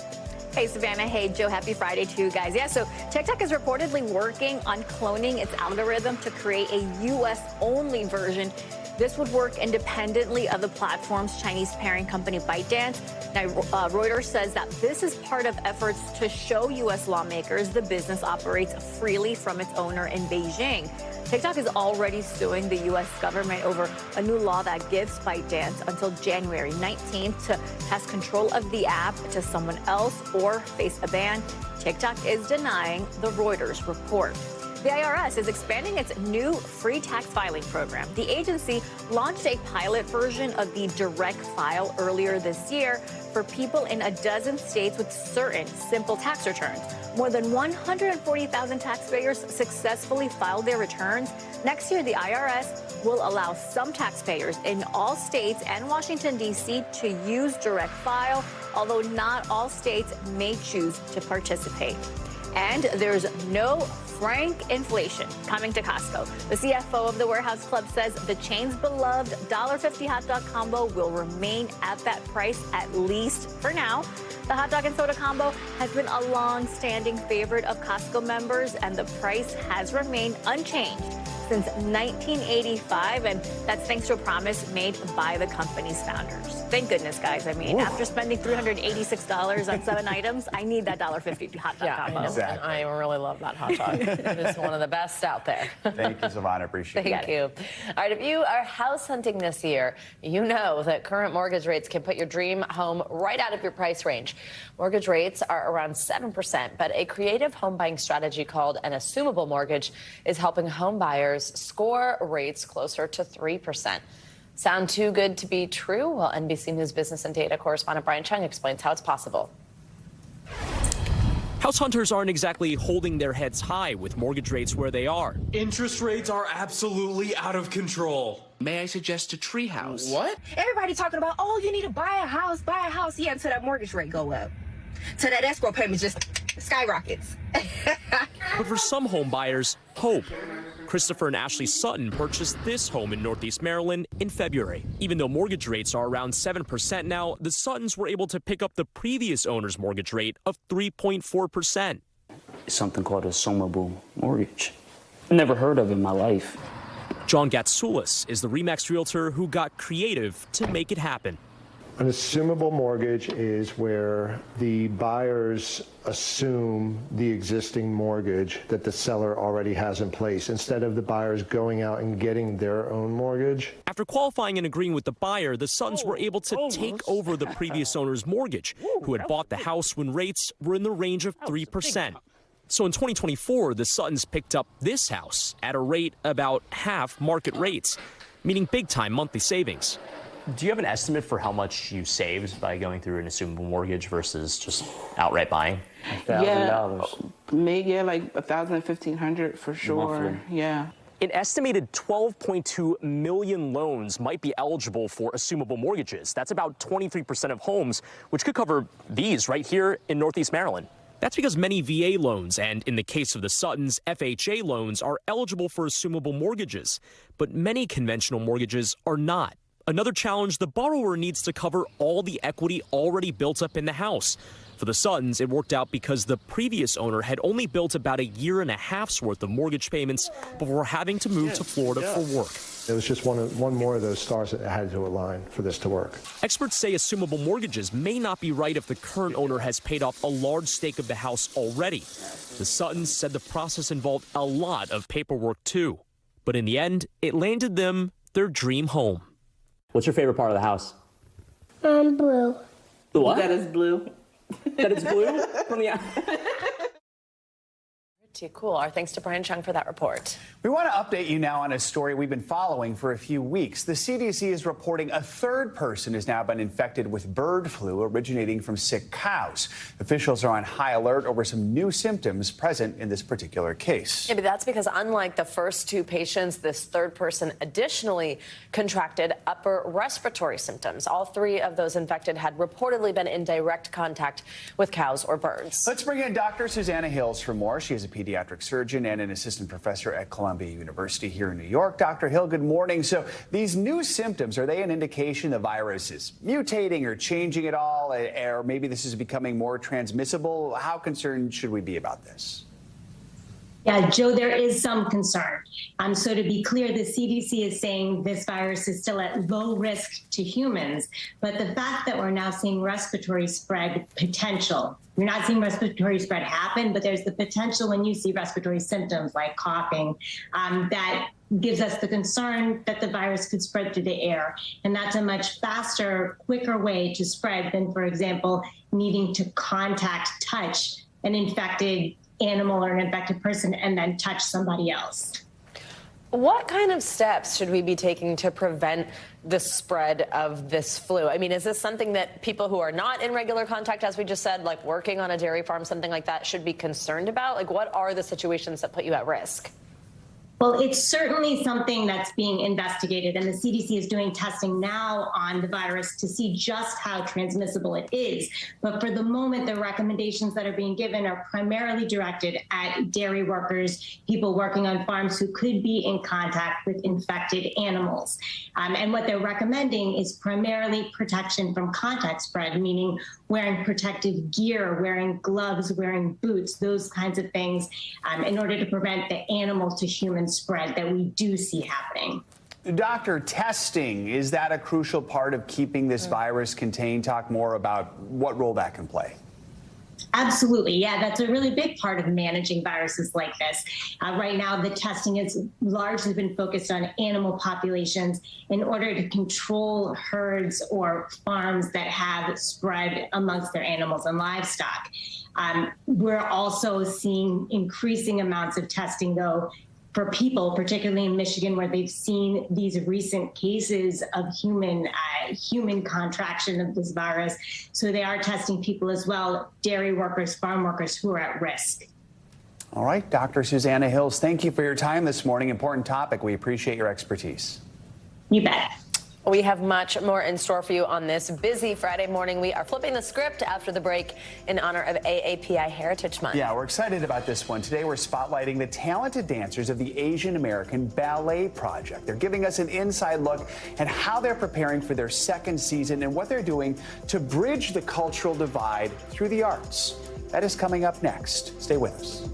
Hey, Savannah. Hey, Joe. Happy Friday to you guys. Yeah, so TikTok is reportedly working on cloning its algorithm to create a U.S.-only version. This would work independently of the platform's Chinese parent company ByteDance. Now, Reuters says that this is part of efforts to show U.S. lawmakers the business operates freely from its owner in Beijing. TikTok is already suing the U.S. government over a new law that gives ByteDance until January 19th to pass control of the app to someone else or face a ban. TikTok is denying the Reuters report. The IRS is expanding its new free tax filing program. The agency launched a pilot version of the direct file earlier this year for people in a dozen states with certain simple tax returns. More than 140,000 taxpayers successfully filed their returns. Next year, the IRS will allow some taxpayers in all states and Washington, D.C. to use direct file, although not all states may choose to participate. And there's no frank inflation coming to Costco. The CFO of the Warehouse Club says the chain's beloved $1.50 hot dog combo will remain at that price, at least for now. The hot dog and soda combo has been a long-standing favorite of Costco members, and the price has remained unchanged since 1985, and that's thanks to a promise made by the company's founders. Thank goodness, guys. I mean, after spending $386 on 7 items, I need that $1.50 hot dog combo. Exactly. I really love that hot dog. It's one of the best out there. Thank you, Silvana. Appreciate it. Thank you. All right, if you are house hunting this year, you know that current mortgage rates can put your dream home right out of your price range. Mortgage rates are around 7%, but a creative home buying strategy called an assumable mortgage is helping home buyers score rates closer to 3%. Sound too good to be true? Well, NBC News business and data correspondent Brian Chung explains how it's possible. House hunters aren't exactly holding their heads high with mortgage rates where they are. Interest rates are absolutely out of control. May I suggest a tree house? What? Everybody talking about, oh, you need to buy a house, yeah, until that mortgage rate go up. So that escrow payment just skyrockets. But for some home buyers, hope. Christopher and Ashley Sutton purchased this home in Northeast Maryland in February. Even though mortgage rates are around 7% now, the Suttons were able to pick up the previous owner's mortgage rate of 3.4%. It's something called a assumable mortgage. Never heard of it in my life. John Gatsoulis is the RE/MAX realtor who got creative to make it happen. An assumable mortgage is where the buyers assume the existing mortgage that the seller already has in place, instead of the buyers going out and getting their own mortgage. After qualifying and agreeing with the buyer, the Suttons were able to take over the previous owner's mortgage, who had bought the house when rates were in the range of 3%. So in 2024, the Suttons picked up this house at a rate about half market rates, meaning big-time monthly savings. Do you have an estimate for how much you saved by going through an assumable mortgage versus just outright buying? $1,000. Maybe like $1,000, $1,500 for sure. Monthly. Yeah. An estimated 12.2 million loans might be eligible for assumable mortgages. That's about 23% of homes, which could cover these right here in Northeast Maryland. That's because many VA loans and, in the case of the Suttons, FHA loans are eligible for assumable mortgages, but many conventional mortgages are not. Another challenge, the borrower needs to cover all the equity already built up in the house. For the Suttons, it worked out because the previous owner had only built about 1.5 years worth of mortgage payments before having to move to Florida for work. It was just one more of those stars that had to align for this to work. Experts say assumable mortgages may not be right if the current owner has paid off a large stake of the house already. The Suttons said the process involved a lot of paperwork too. But in the end, it landed them their dream home. What's your favorite part of the house? Blue. The what? That is blue. That it's blue from the Pretty cool. Our thanks to Brian Chung for that report. We want to update you now on a story we've been following for a few weeks. The CDC is reporting a third person has now been infected with bird flu originating from sick cows. Officials are on high alert over some new symptoms present in this particular case. Yeah, but that's because unlike the first 2 patients, this third person additionally contracted upper respiratory symptoms. All 3 of those infected had reportedly been in direct contact with cows or birds. Let's bring in Dr. Susanna Hills for more. She is a pediatrician pediatric surgeon and an assistant professor at Columbia University here in New York. Dr. Hill, good morning. So these new symptoms, are they an indication the virus is mutating or changing at all? Or maybe this is becoming more transmissible? How concerned should we be about this? Yeah, Joe, there is some concern. So to be clear, the CDC is saying this virus is still at low risk to humans, but the fact that we're now seeing respiratory spread potential, you're not seeing respiratory spread happen, but there's the potential when you see respiratory symptoms like coughing, that gives us the concern that the virus could spread through the air. And that's a much faster, quicker way to spread than, for example, needing to touch an infected animal or an infected person and then touch somebody else. What kind of steps should we be taking to prevent the spread of this flu? I mean, is this something that people who are not in regular contact, as we just said, like working on a dairy farm, something like that, should be concerned about? Like, what are the situations that put you at risk? Well, it's certainly something that's being investigated, and the CDC is doing testing now on the virus to see just how transmissible it is. But for the moment, the recommendations that are being given are primarily directed at dairy workers, people working on farms who could be in contact with infected animals. And what they're recommending is primarily protection from contact spread, meaning wearing protective gear, wearing gloves, wearing boots, those kinds of things, in order to prevent the animal to human spread that we do see happening. Doctor, testing, is that a crucial part of keeping this virus contained? Talk more about what role that can play. Absolutely. Yeah, that's a really big part of managing viruses like this. Right now, the testing has largely been focused on animal populations in order to control herds or farms that have spread amongst their animals and livestock. We're also seeing increasing amounts of testing, though, for people, particularly in Michigan, where they've seen these recent cases of human contraction of this virus. So they are testing people as well, dairy workers, farm workers who are at risk. All right, Dr. Susanna Hills, thank you for your time this morning. Important topic. We appreciate your expertise. You bet. We have much more in store for you on this busy Friday morning. We are flipping the script after the break in honor of AAPI Heritage Month. Yeah, we're excited about this one. Today, we're spotlighting the talented dancers of the Asian American Ballet Project. They're giving us an inside look at how they're preparing for their second season and what they're doing to bridge the cultural divide through the arts. That is coming up next. Stay with us.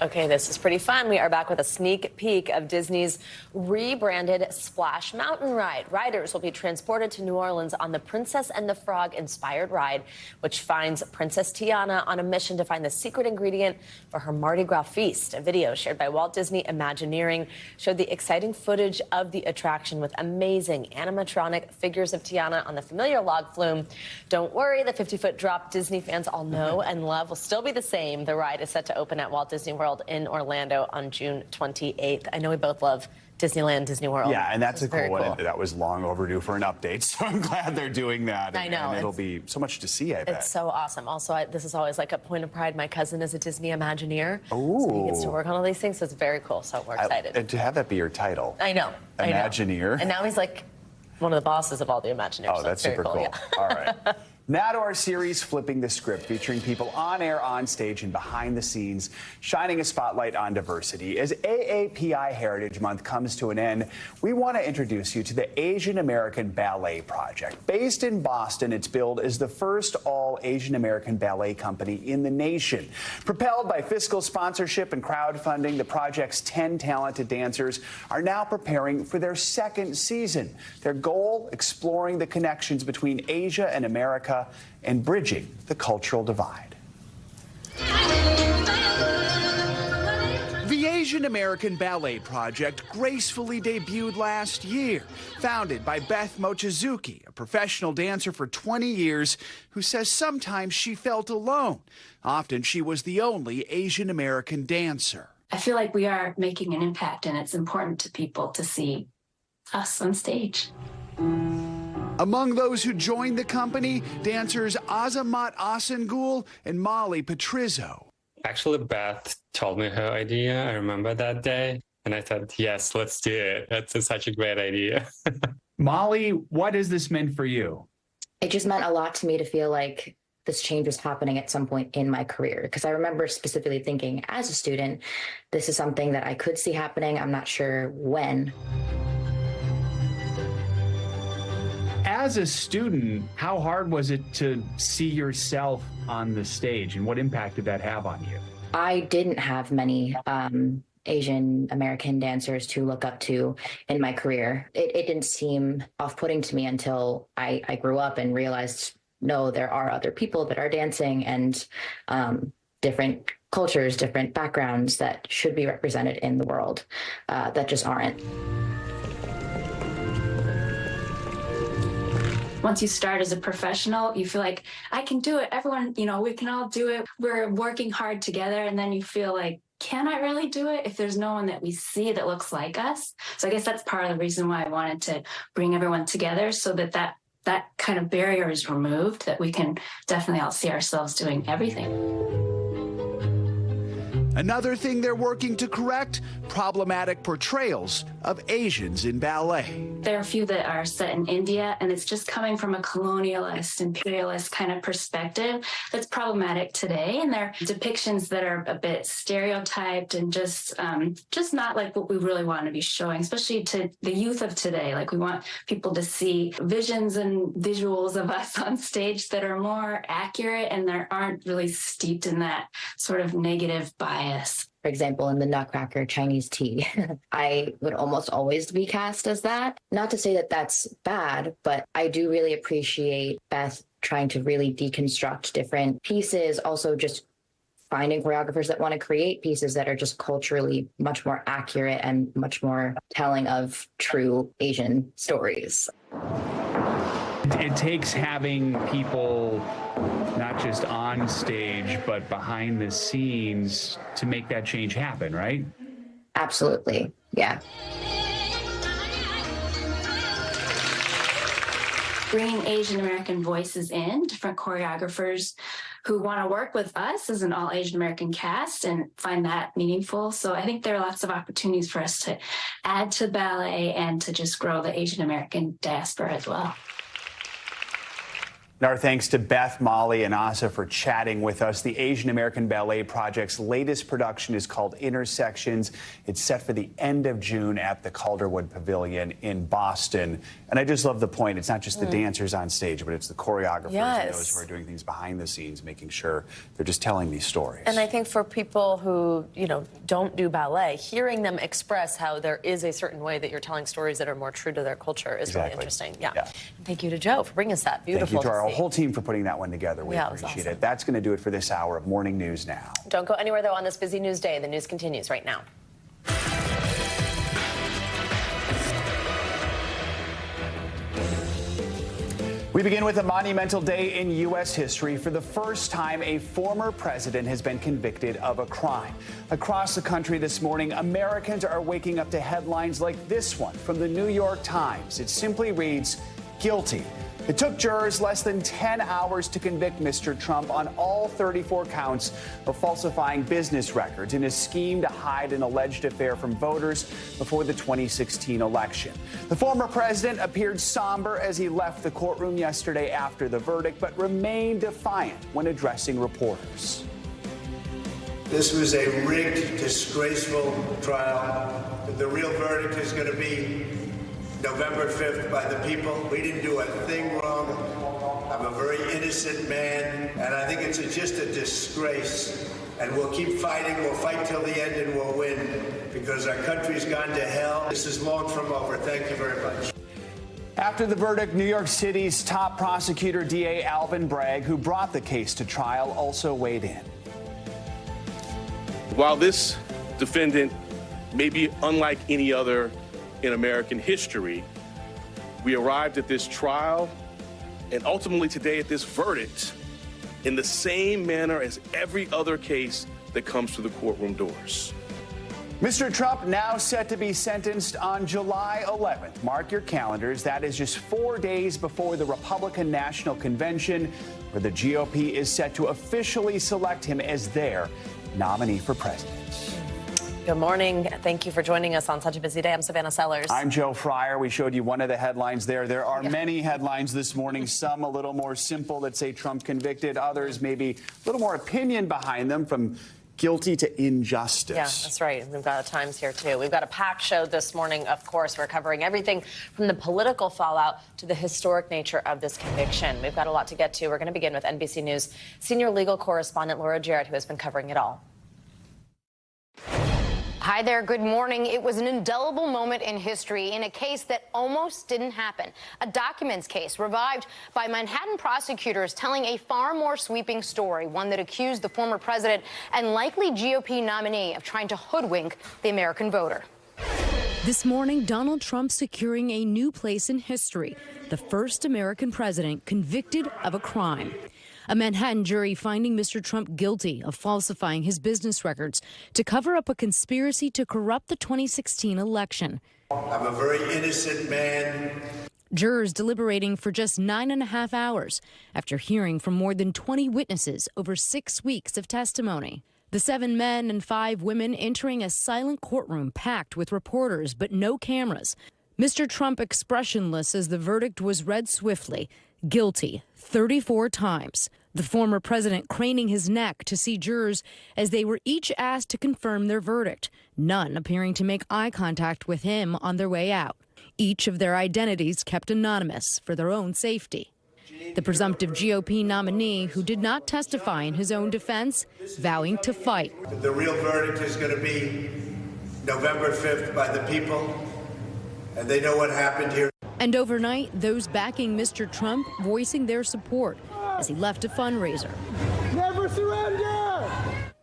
Okay, this is pretty fun. We are back with a sneak peek of Disney's rebranded Splash Mountain ride. Riders will be transported to New Orleans on the Princess and the Frog inspired ride, which finds Princess Tiana on a mission to find the secret ingredient for her Mardi Gras feast. A video shared by Walt Disney Imagineering showed the exciting footage of the attraction with amazing animatronic figures of Tiana on the familiar log flume. Don't worry, the 50-foot drop Disney fans all know and love will still be the same. The ride is set to open at Walt Disney World in Orlando on June 28th. I know we both love Disneyland, Disney World. Yeah, and that's a cool one. Cool. That was long overdue for an update, so I'm glad they're doing that. I know. And it'll be so much to see, I bet. It's so awesome. Also, this is always like a point of pride. My cousin is a Disney Imagineer. Ooh. So he gets to work on all these things, so it's very cool. So we're excited. And to have that be your title. I know. Imagineer. And now he's like one of the bosses of all the Imagineers. Oh, that's super cool. Yeah. All right. Now to our series, Flipping the Script, featuring people on air, on stage, and behind the scenes, shining a spotlight on diversity. As AAPI Heritage Month comes to an end, we want to introduce you to the Asian American Ballet Project. Based in Boston, it's billed as the first all-Asian American ballet company in the nation. Propelled by fiscal sponsorship and crowdfunding, the project's 10 talented dancers are now preparing for their second season. Their goal, exploring the connections between Asia and America and bridging the cultural divide. The Asian American Ballet Project gracefully debuted last year, founded by Beth Mochizuki, a professional dancer for 20 years who says sometimes she felt alone. Often she was the only Asian American dancer. I feel like we are making an impact, and it's important to people to see us on stage. Among those who joined the company, dancers Azamat Asengul and Molly Patrizzo. Actually, Beth told me her idea. I remember that day. And I thought, yes, let's do it. That's such a great idea. Molly, what has this meant for you? It just meant a lot to me to feel like this change was happening at some point in my career. Because I remember specifically thinking as a student, this is something that I could see happening. I'm not sure when. As a student, how hard was it to see yourself on the stage, and what impact did that have on you? I didn't have many Asian American dancers to look up to in my career. It didn't seem off-putting to me until I grew up and realized, no, there are other people that are dancing, and different cultures, different backgrounds that should be represented in the world that just aren't. Once you start as a professional, you feel like, I can do it. Everyone, we can all do it. We're working hard together. And then you feel like, can I really do it if there's no one that we see that looks like us? So I guess that's part of the reason why I wanted to bring everyone together, so that kind of barrier is removed, that we can definitely all see ourselves doing everything. Another thing they're working to correct, problematic portrayals of Asians in ballet. There are a few that are set in India, and it's just coming from a colonialist, imperialist kind of perspective that's problematic today. And they're depictions that are a bit stereotyped and just not like what we really want to be showing, especially to the youth of today. Like, we want people to see visions and visuals of us on stage that are more accurate and that aren't really steeped in that sort of negative bias. For example, in the Nutcracker Chinese tea, I would almost always be cast as that. Not to say that that's bad, but I do really appreciate Beth trying to really deconstruct different pieces, also just finding choreographers that want to create pieces that are just culturally much more accurate and much more telling of true Asian stories. It takes having people not just on stage, but behind the scenes to make that change happen, right? Absolutely, yeah. Bringing Asian American voices in, different choreographers who want to work with us as an all Asian American cast and find that meaningful. So I think there are lots of opportunities for us to add to ballet and to just grow the Asian American diaspora as well. Our thanks to Beth, Molly, and Asa for chatting with us. The Asian American Ballet Project's latest production is called Intersections. It's set for the end of June at the Calderwood Pavilion in Boston. And I just love the point. It's not just the dancers on stage, but it's the choreographers and those who are doing things behind the scenes, making sure they're just telling these stories. And I think for people who, don't do ballet, hearing them express how there is a certain way that you're telling stories that are more true to their culture is really interesting. Yeah. And thank you to Joe for bringing us that. Beautiful. Thank you to our whole team for putting that one together. We appreciate it. That's going to do it for this hour of Morning News Now. Don't go anywhere, though, on this busy news day. The news continues right now. We begin with a monumental day in U.S. history. For the first time, a former president has been convicted of a crime. Across the country this morning, Americans are waking up to headlines like this one from the New York Times. It simply reads, "Guilty." It took jurors less than 10 hours to convict Mr. Trump on all 34 counts of falsifying business records in a scheme to hide an alleged affair from voters before the 2016 election. The former president appeared somber as he left the courtroom yesterday after the verdict, but remained defiant when addressing reporters. This was a rigged, disgraceful trial. The real verdict is going to be November 5th by the people. We didn't do a thing wrong. I'm a very innocent man, and I think it's just a disgrace. And we'll keep fighting. We'll fight till the end, and we'll win, because our country's gone to hell. This is long from over. Thank you very much. After the verdict, New York City's top prosecutor, DA Alvin Bragg, who brought the case to trial, also weighed in. While this defendant may be unlike any other in American history, we arrived at this trial and ultimately today at this verdict in the same manner as every other case that comes through the courtroom doors. Mr. Trump now set to be sentenced on July 11th. Mark your calendars. That is just 4 days before the Republican National Convention, where the GOP is set to officially select him as their nominee for president. Good morning. Thank you for joining us on such a busy day. I'm Savannah Sellers. I'm Joe Fryer. We showed you one of the headlines there. There are many headlines this morning, some a little more simple that say Trump convicted, others maybe a little more opinion behind them, from guilty to injustice. Yeah, that's right. We've got Times here, too. We've got a packed show this morning, of course. We're covering everything from the political fallout to the historic nature of this conviction. We've got a lot to get to. We're going to begin with NBC News senior legal correspondent Laura Jarrett, who has been covering it all. Hi there. Good morning. It was an indelible moment in history in a case that almost didn't happen. A documents case revived by Manhattan prosecutors telling a far more sweeping story, one that accused the former president and likely GOP nominee of trying to hoodwink the American voter. This morning, Donald Trump securing a new place in history, the first American president convicted of a crime. A Manhattan jury finding Mr. Trump guilty of falsifying his business records to cover up a conspiracy to corrupt the 2016 election. I'm a very innocent man. Jurors deliberating for just 9.5 hours after hearing from more than 20 witnesses over 6 weeks of testimony. The 7 men and 5 women entering a silent courtroom packed with reporters but no cameras. Mr. Trump expressionless as the verdict was read swiftly. Guilty 34 times. The former president craning his neck to see jurors as they were each asked to confirm their verdict, none appearing to make eye contact with him on their way out. Each of their identities kept anonymous for their own safety. The presumptive GOP nominee, who did not testify in his own defense, vowing to fight. The real verdict is going to be November 5th by the people, and they know what happened here. And overnight, those backing Mr. Trump voicing their support as he left a fundraiser. Never surrender!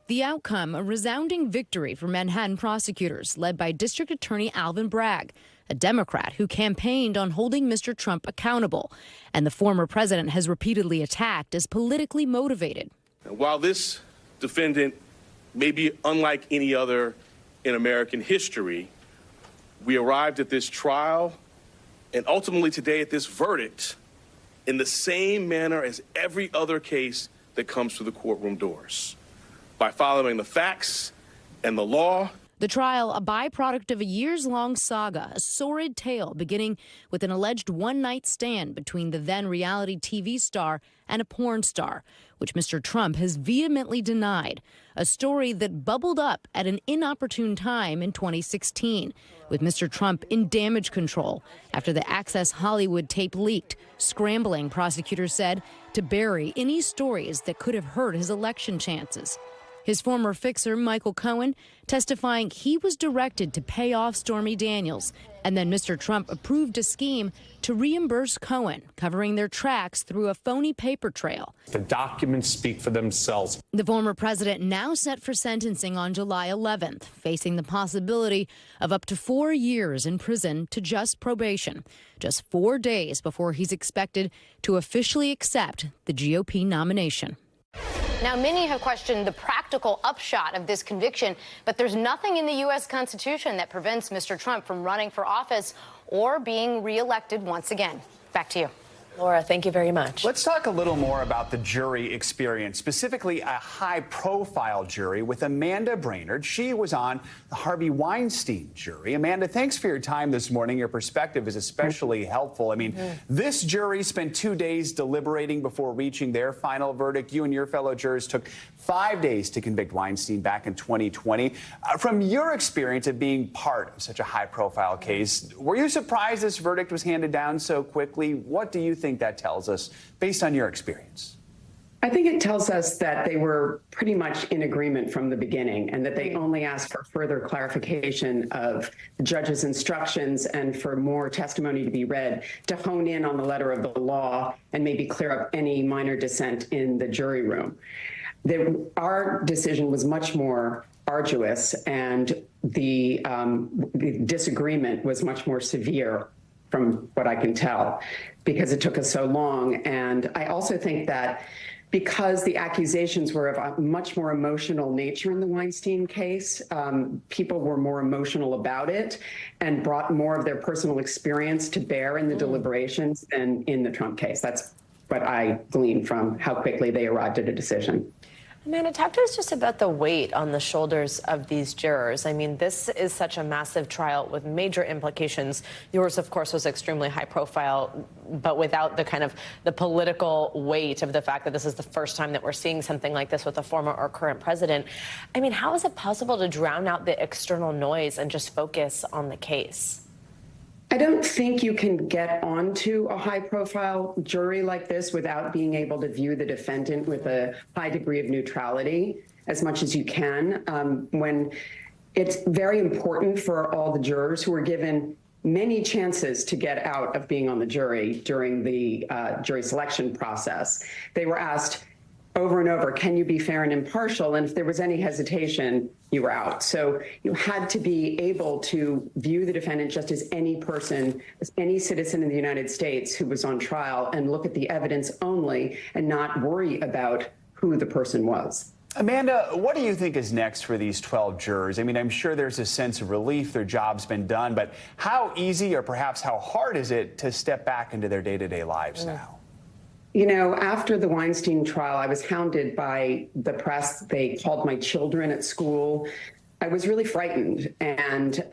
The outcome, a resounding victory for Manhattan prosecutors led by District Attorney Alvin Bragg, a Democrat who campaigned on holding Mr. Trump accountable, and the former president has repeatedly attacked as politically motivated. While this defendant may be unlike any other in American history, we arrived at this trial and ultimately today at this verdict in the same manner as every other case that comes through the courtroom doors, by following the facts and the law. The trial, a byproduct of a years-long saga, a sordid tale beginning with an alleged one-night stand between the then reality TV star and a porn star, which Mr. Trump has vehemently denied, a story that bubbled up at an inopportune time in 2016, with Mr. Trump in damage control after the Access Hollywood tape leaked, scrambling, prosecutors said, to bury any stories that could have hurt his election chances. His former fixer, Michael Cohen, testifying he was directed to pay off Stormy Daniels, and then Mr. Trump approved a scheme to reimburse Cohen, covering their tracks through a phony paper trail. The documents speak for themselves. The former president now set for sentencing on July 11th, facing the possibility of up to 4 years in prison to just probation, just 4 days before he's expected to officially accept the GOP nomination. Now, many have questioned the practical upshot of this conviction, but there's nothing in the U.S. Constitution that prevents Mr. Trump from running for office or being reelected once again. Back to you. Laura, thank you very much. Let's talk a little more about the jury experience, specifically a high-profile jury with Amanda Brainerd. She was on the Harvey Weinstein jury. Amanda, thanks for your time this morning. Your perspective is especially helpful. I mean, this jury spent 2 days deliberating before reaching their final verdict. You and your fellow jurors took 5 days to convict Weinstein back in 2020. From your experience of being part of such a high-profile case, were you surprised this verdict was handed down so quickly? What do you think that tells us based on your experience? I think it tells us that they were pretty much in agreement from the beginning and that they only asked for further clarification of the judge's instructions and for more testimony to be read to hone in on the letter of the law and maybe clear up any minor dissent in the jury room. Our decision was much more arduous, and the disagreement was much more severe from what I can tell, because it took us so long. And I also think that because the accusations were of a much more emotional nature in the Weinstein case, people were more emotional about it and brought more of their personal experience to bear in the deliberations than in the Trump case. That's what I gleaned from how quickly they arrived at a decision. Amanda, talk to us just about the weight on the shoulders of these jurors. I mean, this is such a massive trial with major implications. Yours, of course, was extremely high profile, but without the kind of the political weight of the fact that this is the first time that we're seeing something like this with a former or current president. I mean, how is it possible to drown out the external noise and just focus on the case? I don't think you can get onto a high-profile jury like this without being able to view the defendant with a high degree of neutrality as much as you can. When it's very important for all the jurors who are given many chances to get out of being on the jury during the jury selection process. They were asked over and over, can you be fair and impartial? And if there was any hesitation, you were out. So you had to be able to view the defendant just as any person, as any citizen in the United States who was on trial, and look at the evidence only and not worry about who the person was. Amanda, what do you think is next for these 12 jurors? I mean, I'm sure there's a sense of relief, their job's been done, but how easy or perhaps how hard is it to step back into their day-to-day lives now? You know, after the Weinstein trial, I was hounded by the press. They called my children at school. I was really frightened. And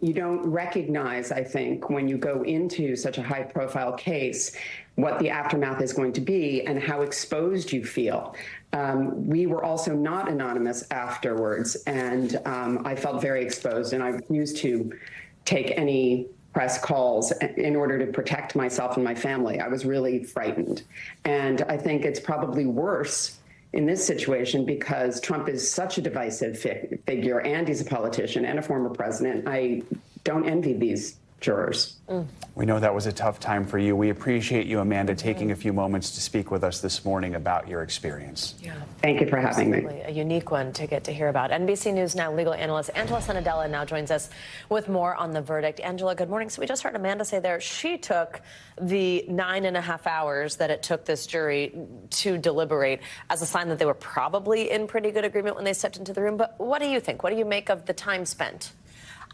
you don't recognize, I think, when you go into such a high-profile case, what the aftermath is going to be and how exposed you feel. We were also not anonymous afterwards, and I felt very exposed, and I refused to take any press calls in order to protect myself and my family. I was really frightened. And I think it's probably worse in this situation because Trump is such a divisive figure, and he's a politician and a former president. I don't envy these jurors. We know that was a tough time for you. We appreciate you, Amanda, taking a few moments to speak with us this morning about your experience. Yeah. Thank you for having me. A unique one to get to hear about. NBC News Now legal analyst Angela Sanadella now joins us with more on the verdict. Angela, good morning. So we just heard Amanda say there she took the 9.5 hours that it took this jury to deliberate as a sign that they were probably in pretty good agreement when they stepped into the room. But what do you think? What do you make of the time spent?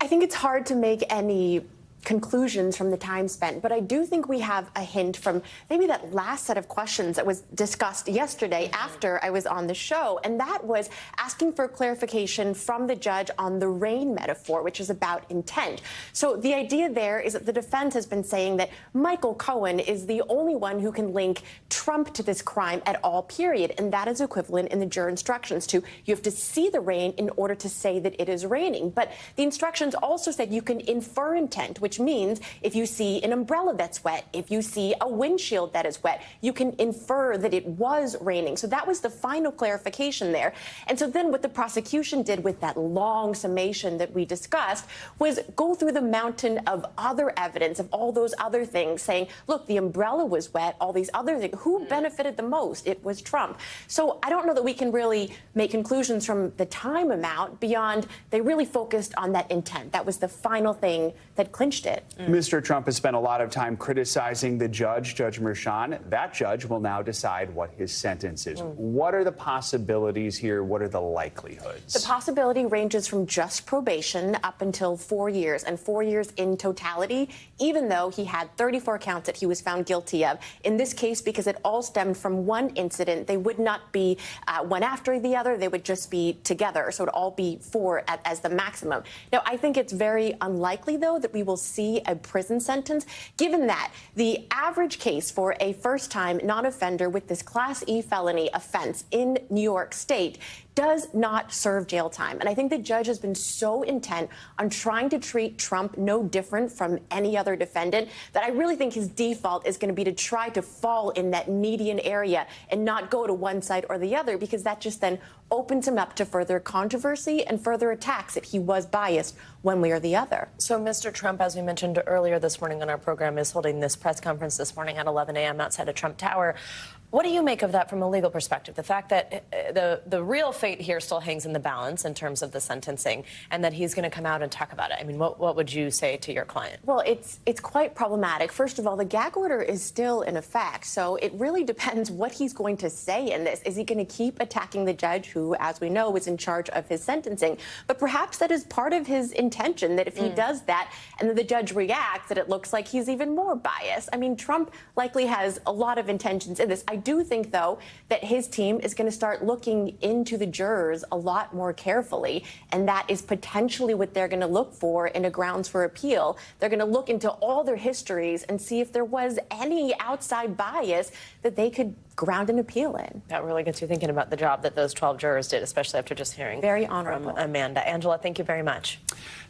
I think it's hard to make any conclusions from the time spent, but I do think we have a hint from maybe that last set of questions that was discussed yesterday after I was on the show, and that was asking for clarification from the judge on the rain metaphor, which is about intent. So the idea there is that the defense has been saying that Michael Cohen is the only one who can link Trump to this crime at all, period, and that is equivalent in the juror instructions to you have to see the rain in order to say that it is raining. But the instructions also said you can infer intent, which means if you see an umbrella that's wet, if you see a windshield that is wet, you can infer that it was raining. So that was the final clarification there. And so then what the prosecution did with that long summation that we discussed was go through the mountain of other evidence of all those other things, saying, look, the umbrella was wet, all these other things. Who benefited the most? It was Trump. So I don't know that we can really make conclusions from the time amount beyond they really focused on that intent. That was the final thing that clinched it. Mr. Trump has spent a lot of time criticizing the judge, Judge Merchan. That judge will now decide what his sentence is. What are the possibilities here? What are the likelihoods? The possibility ranges from just probation up until 4 years, and 4 years in totality, even though he had 34 counts that he was found guilty of. In this case, because it all stemmed from one incident, they would not be one after the other. They would just be together. So it would all be 4 as the maximum. Now, I think it's very unlikely, though, that we will see a prison sentence, given that the average case for a first-time non-offender with this Class E felony offense in New York State does not serve jail time. And I think the judge has been so intent on trying to treat Trump no different from any other defendant that I really think his default is going to be to try to fall in that median area and not go to one side or the other, because that just then opens him up to further controversy and further attacks if he was biased one way or the other. So Mr. Trump, as we mentioned earlier this morning on our program, is holding this press conference this morning at 11 a.m. outside of Trump Tower. What do you make of that from a legal perspective? The fact that the real fate here still hangs in the balance in terms of the sentencing, and that he's going to come out and talk about it. I mean, what would you say to your client? Well, it's quite problematic. First of all, the gag order is still in effect, so it really depends what he's going to say in this. Is he going to keep attacking the judge who, as we know, is in charge of his sentencing? But perhaps that is part of his intention, that if he does that and then the judge reacts, that it looks like he's even more biased. I mean, Trump likely has a lot of intentions in this. I do think, though, that his team is going to start looking into the jurors a lot more carefully, and that is potentially what they're going to look for in a grounds for appeal. They're going to look into all their histories and see if there was any outside bias that they could ground an appeal in. That really gets you thinking about the job that those 12 jurors did, especially after just hearing very honorable from Amanda. Angela, thank you very much.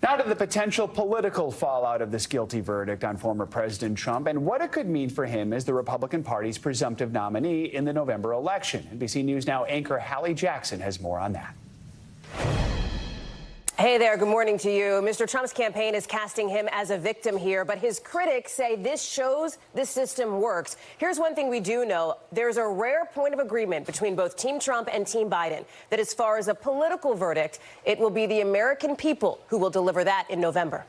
Now to the potential political fallout of this guilty verdict on former President Trump and what it could mean for him as the Republican Party's presumptive nominee in the November election. NBC News Now anchor Hallie Jackson has more on that. Hey there, good morning to you. Mr. Trump's campaign is casting him as a victim here, but his critics say this shows this system works. Here's one thing we do know. There's a rare point of agreement between both Team Trump and Team Biden that as far as a political verdict, it will be the American people who will deliver that in November.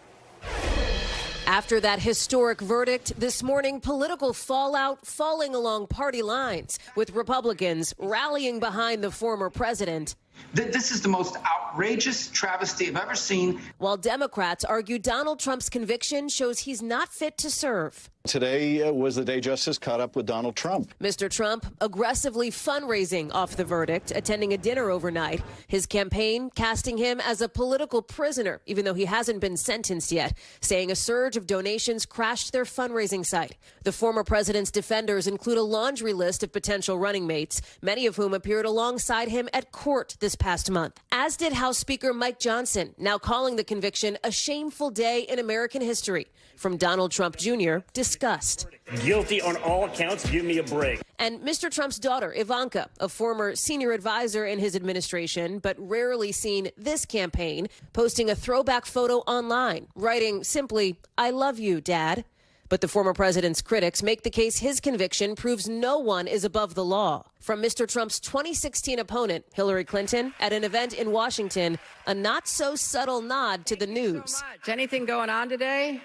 After that historic verdict, this morning, political fallout falling along party lines, with Republicans rallying behind the former president. This is the most outrageous travesty I've ever seen. While Democrats argue Donald Trump's conviction shows he's not fit to serve. Today was the day justice caught up with Donald Trump. Mr. Trump aggressively fundraising off the verdict, attending a dinner overnight. His campaign casting him as a political prisoner, even though he hasn't been sentenced yet, saying a surge of donations crashed their fundraising site. The former president's defenders include a laundry list of potential running mates, many of whom appeared alongside him at court this past month, as did House Speaker Mike Johnson, now calling the conviction a shameful day in American history. From Donald Trump Jr., disgust. Guilty on all accounts, give me a break. And Mr. Trump's daughter, Ivanka, a former senior advisor in his administration, but rarely seen this campaign, posting a throwback photo online, writing simply, "I love you, Dad." But the former president's critics make the case his conviction proves no one is above the law. From Mr. Trump's 2016 opponent, Hillary Clinton, at an event in Washington, a not-so-subtle nod to the news. Anything going on today?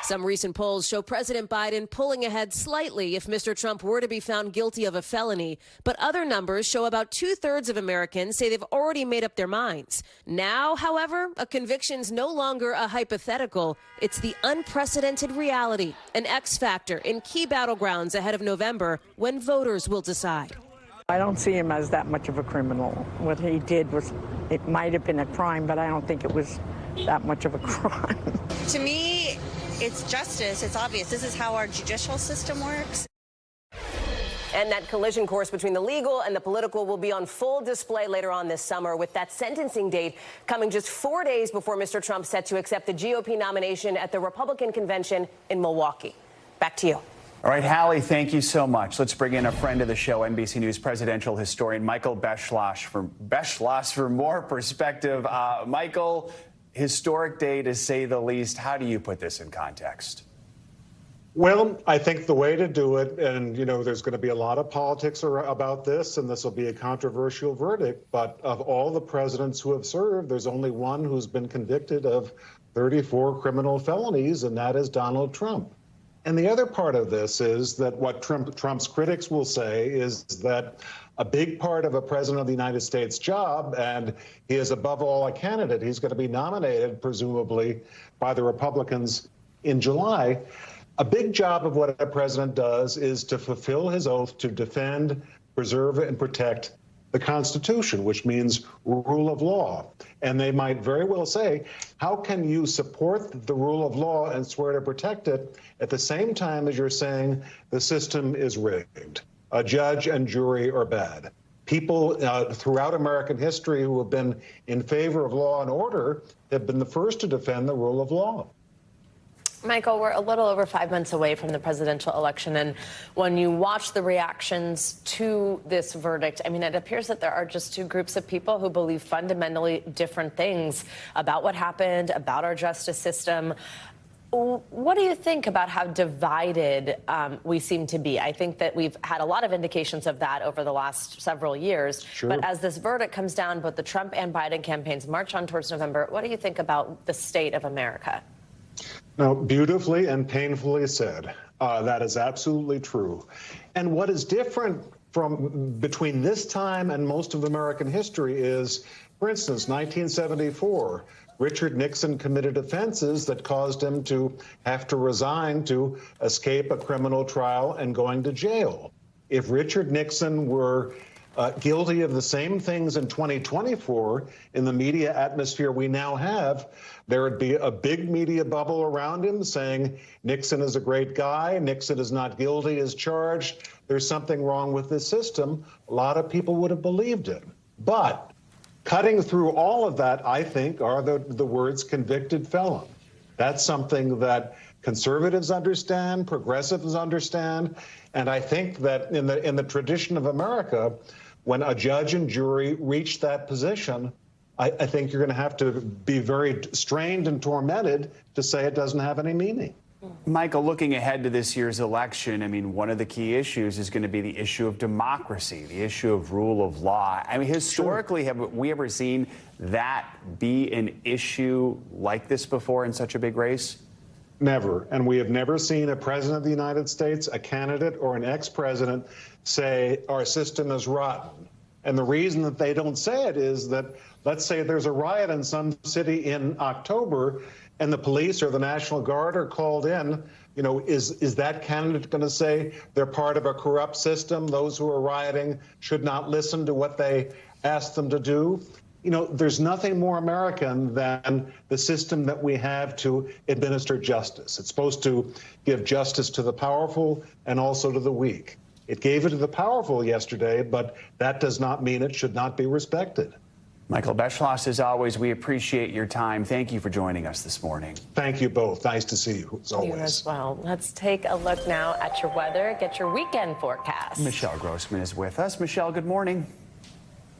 Some recent polls show President Biden pulling ahead slightly if Mr. Trump were to be found guilty of a felony. But other numbers show about 2/3 of Americans say they've already made up their minds. Now, however, a conviction's no longer a hypothetical. It's the unprecedented reality, an X factor in key battlegrounds ahead of November when voters will decide. I don't see him as that much of a criminal. What he did was, it might have been a crime, but I don't think it was that much of a crime. To me, it's justice. It's obvious. This is how our judicial system works. And that collision course between the legal and the political will be on full display later on this summer, with that sentencing date coming just 4 days before Mr. Trump set to accept the GOP nomination at the Republican convention in Milwaukee. Back to you. All right, Hallie, thank you so much. Let's bring in a friend of the show, NBC News presidential historian Michael Beschloss for more perspective. Michael, historic day to say the least. How do you put this in context? Well, I think the way to do it, and there's going to be a lot of politics about this, and this will be a controversial verdict, but of all the presidents who have served, there's only one who's been convicted of 34 criminal felonies, and that is Donald Trump. And the other part of this is that what Trump's critics will say is that a big part of a president of the United States job, and he is above all a candidate, he's going to be nominated, presumably, by the Republicans in July. A big job of what a president does is to fulfill his oath to defend, preserve, and protect the Constitution, which means rule of law. And they might very well say, how can you support the rule of law and swear to protect it at the same time as you're saying the system is rigged? A judge and jury are bad. People throughout American history who have been in favor of law and order have been the first to defend the rule of law. Michael, we're a little over 5 months away from the presidential election, and when you watch the reactions to this verdict, I mean, it appears that there are just two groups of people who believe fundamentally different things about what happened, about our justice system. What do you think about how divided we seem to be? I think that we've had a lot of indications of that over the last several years. Sure. But as this verdict comes down, both the Trump and Biden campaigns march on towards November. What do you think about the state of America? Now, beautifully and painfully said. That is absolutely true. And what is different between this time and most of American history is, for instance, 1974, Richard Nixon committed offenses that caused him to have to resign to escape a criminal trial and going to jail. If Richard Nixon were guilty of the same things in 2024 in the media atmosphere we now have, there would be a big media bubble around him saying Nixon is a great guy, Nixon is not guilty as charged, there's something wrong with this system. A lot of people would have believed him. But cutting through all of that, I think, are the words convicted felon. That's something that conservatives understand, progressives understand, and I think that in the tradition of America, when a judge and jury reach that position, I think you're going to have to be very strained and tormented to say it doesn't have any meaning. Michael, looking ahead to this year's election, I mean, one of the key issues is going to be the issue of democracy, the issue of rule of law. I mean, historically, have we ever seen that be an issue like this before in such a big race? Never. And we have never seen a president of the United States, a candidate, or an ex-president say our system is rotten. And the reason that they don't say it is that, let's say there's a riot in some city in October and the police or the National Guard are called in, you know, is that candidate going to say they're part of a corrupt system? Those who are rioting should not listen to what they ask them to do? You know, there's nothing more American than the system that we have to administer justice. It's supposed to give justice to the powerful and also to the weak. It gave it to the powerful yesterday, but that does not mean it should not be respected. Michael Beschloss, as always, we appreciate your time. Thank you for joining us this morning. Thank you both. Nice to see you, as always. You as well. Let's take a look now at your weather, get your weekend forecast. Michelle Grossman is with us. Michelle, good morning.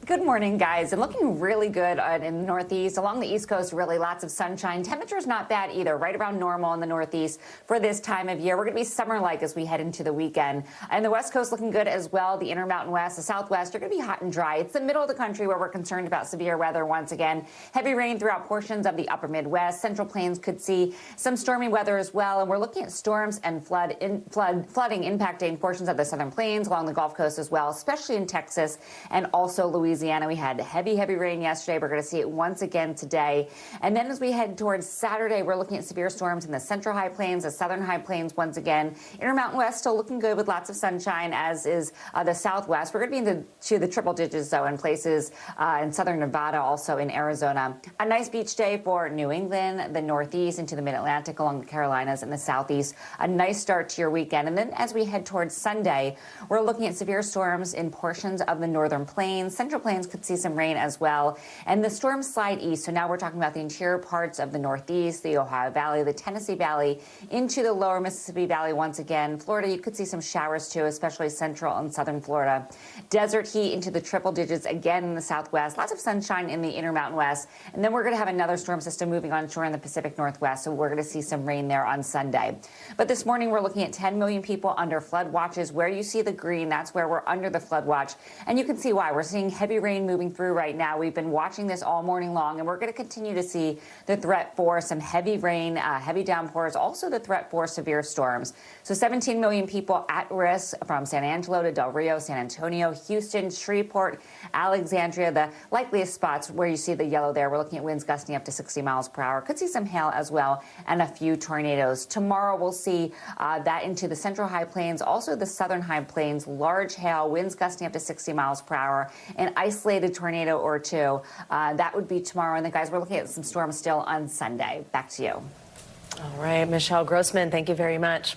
Good morning, guys. And looking really good in the Northeast. Along the East Coast, really lots of sunshine. Temperature's not bad either, right around normal in the Northeast for this time of year. We're going to be summer-like as we head into the weekend. And the West Coast looking good as well. The Intermountain West, the Southwest are going to be hot and dry. It's the middle of the country where we're concerned about severe weather once again. Heavy rain throughout portions of the upper Midwest. Central Plains could see some stormy weather as well. And we're looking at storms and flooding impacting portions of the Southern Plains along the Gulf Coast as well, especially in Texas and also Louisiana. We had heavy rain yesterday. We're going to see it once again today. And then as we head towards Saturday, we're looking at severe storms in the Central High Plains, the Southern High Plains once again. Intermountain West still looking good with lots of sunshine, as is the Southwest. We're going to be into the triple digits, though, in places in Southern Nevada, also in Arizona. A nice beach day for New England, the Northeast, into the Mid-Atlantic, along the Carolinas and the Southeast. A nice start to your weekend. And then as we head towards Sunday, we're looking at severe storms in portions of the Northern Plains. Central Plains could see some rain as well. And the storms slide east. So now we're talking about the interior parts of the Northeast, the Ohio Valley, the Tennessee Valley, into the lower Mississippi Valley once again. Florida, you could see some showers too, especially central and southern Florida. Desert heat into the triple digits again in the Southwest. Lots of sunshine in the Intermountain West. And then we're going to have another storm system moving onshore in the Pacific Northwest. So we're going to see some rain there on Sunday. But this morning, we're looking at 10 million people under flood watches. Where you see the green, that's where we're under the flood watch. And you can see why. We're seeing heavy rain moving through right now. We've been watching this all morning long, and we're going to continue to see the threat for some heavy rain, heavy downpours, also the threat for severe storms. So 17 million people at risk from San Angelo to Del Rio, San Antonio, Houston, Shreveport, Alexandria, the likeliest spots where you see the yellow there. We're looking at winds gusting up to 60 miles per hour. Could see some hail as well and a few tornadoes. Tomorrow we'll see that into the Central High Plains, also the Southern High Plains, large hail, winds gusting up to 60 miles per hour, and isolated tornado or two. That would be tomorrow. And then, guys, we're looking at some storms still on Sunday. Back to you. All right, Michelle Grossman, thank you very much.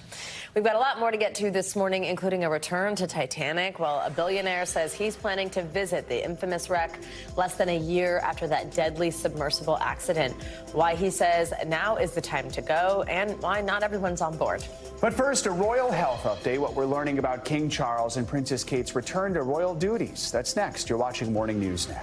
We've got a lot more to get to this morning, including a return to Titanic. Well, a billionaire says he's planning to visit the infamous wreck less than a year after that deadly submersible accident. Why he says now is the time to go, and why not everyone's on board. But first, a royal health update, what we're learning about King Charles and Princess Kate's return to royal duties. That's next. You're watching Morning News Now.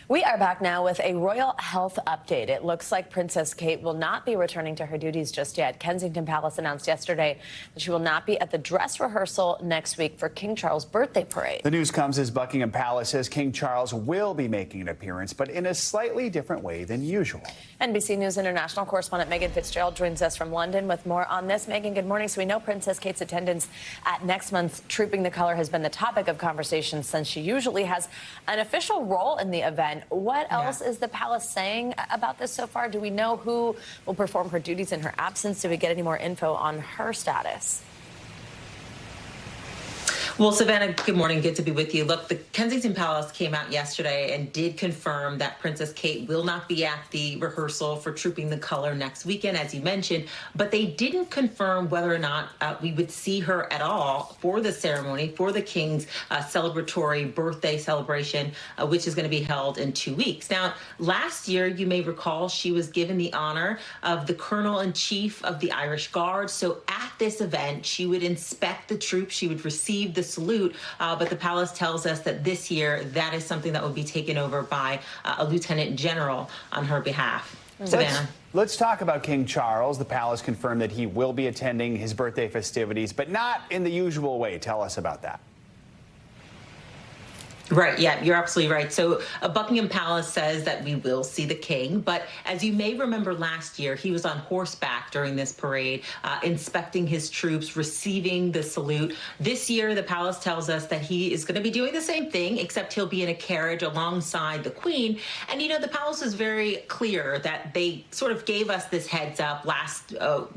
We are are back now with a royal health update. It looks like Princess Kate will not be returning to her duties just yet. Kensington Palace announced yesterday that she will not be at the dress rehearsal next week for King Charles' birthday parade. The news comes as Buckingham Palace says King Charles will be making an appearance, but in a slightly different way than usual. NBC News international correspondent Megan Fitzgerald joins us from London with more on this. Megan, good morning. So we know Princess Kate's attendance at next month's Trooping the Color has been the topic of conversation since she usually has an official role in the event. What else is the palace saying about this so far? Do we know who will perform her duties in her absence? Do we get any more info on her status? Well, Savannah, good morning. Good to be with you. Look, the Kensington Palace came out yesterday and did confirm that Princess Kate will not be at the rehearsal for Trooping the Color next weekend, as you mentioned, but they didn't confirm whether or not we would see her at all for the ceremony, for the King's celebratory birthday celebration, which is going to be held in 2 weeks. Now, last year, you may recall, she was given the honor of the Colonel-in-Chief of the Irish Guard. So at this event, she would inspect the troops, she would receive the salute, but the palace tells us that this year that is something that will be taken over by a lieutenant general on her behalf. Savannah. Let's talk about King Charles. The palace confirmed that he will be attending his birthday festivities, but not in the usual way. Tell us about that. Right. Yeah, you're absolutely right. So Buckingham Palace says that we will see the king. But as you may remember last year, he was on horseback during this parade, inspecting his troops, receiving the salute. This year, the palace tells us that he is going to be doing the same thing, except he'll be in a carriage alongside the queen. And, you know, the palace is very clear that they sort of gave us this heads up last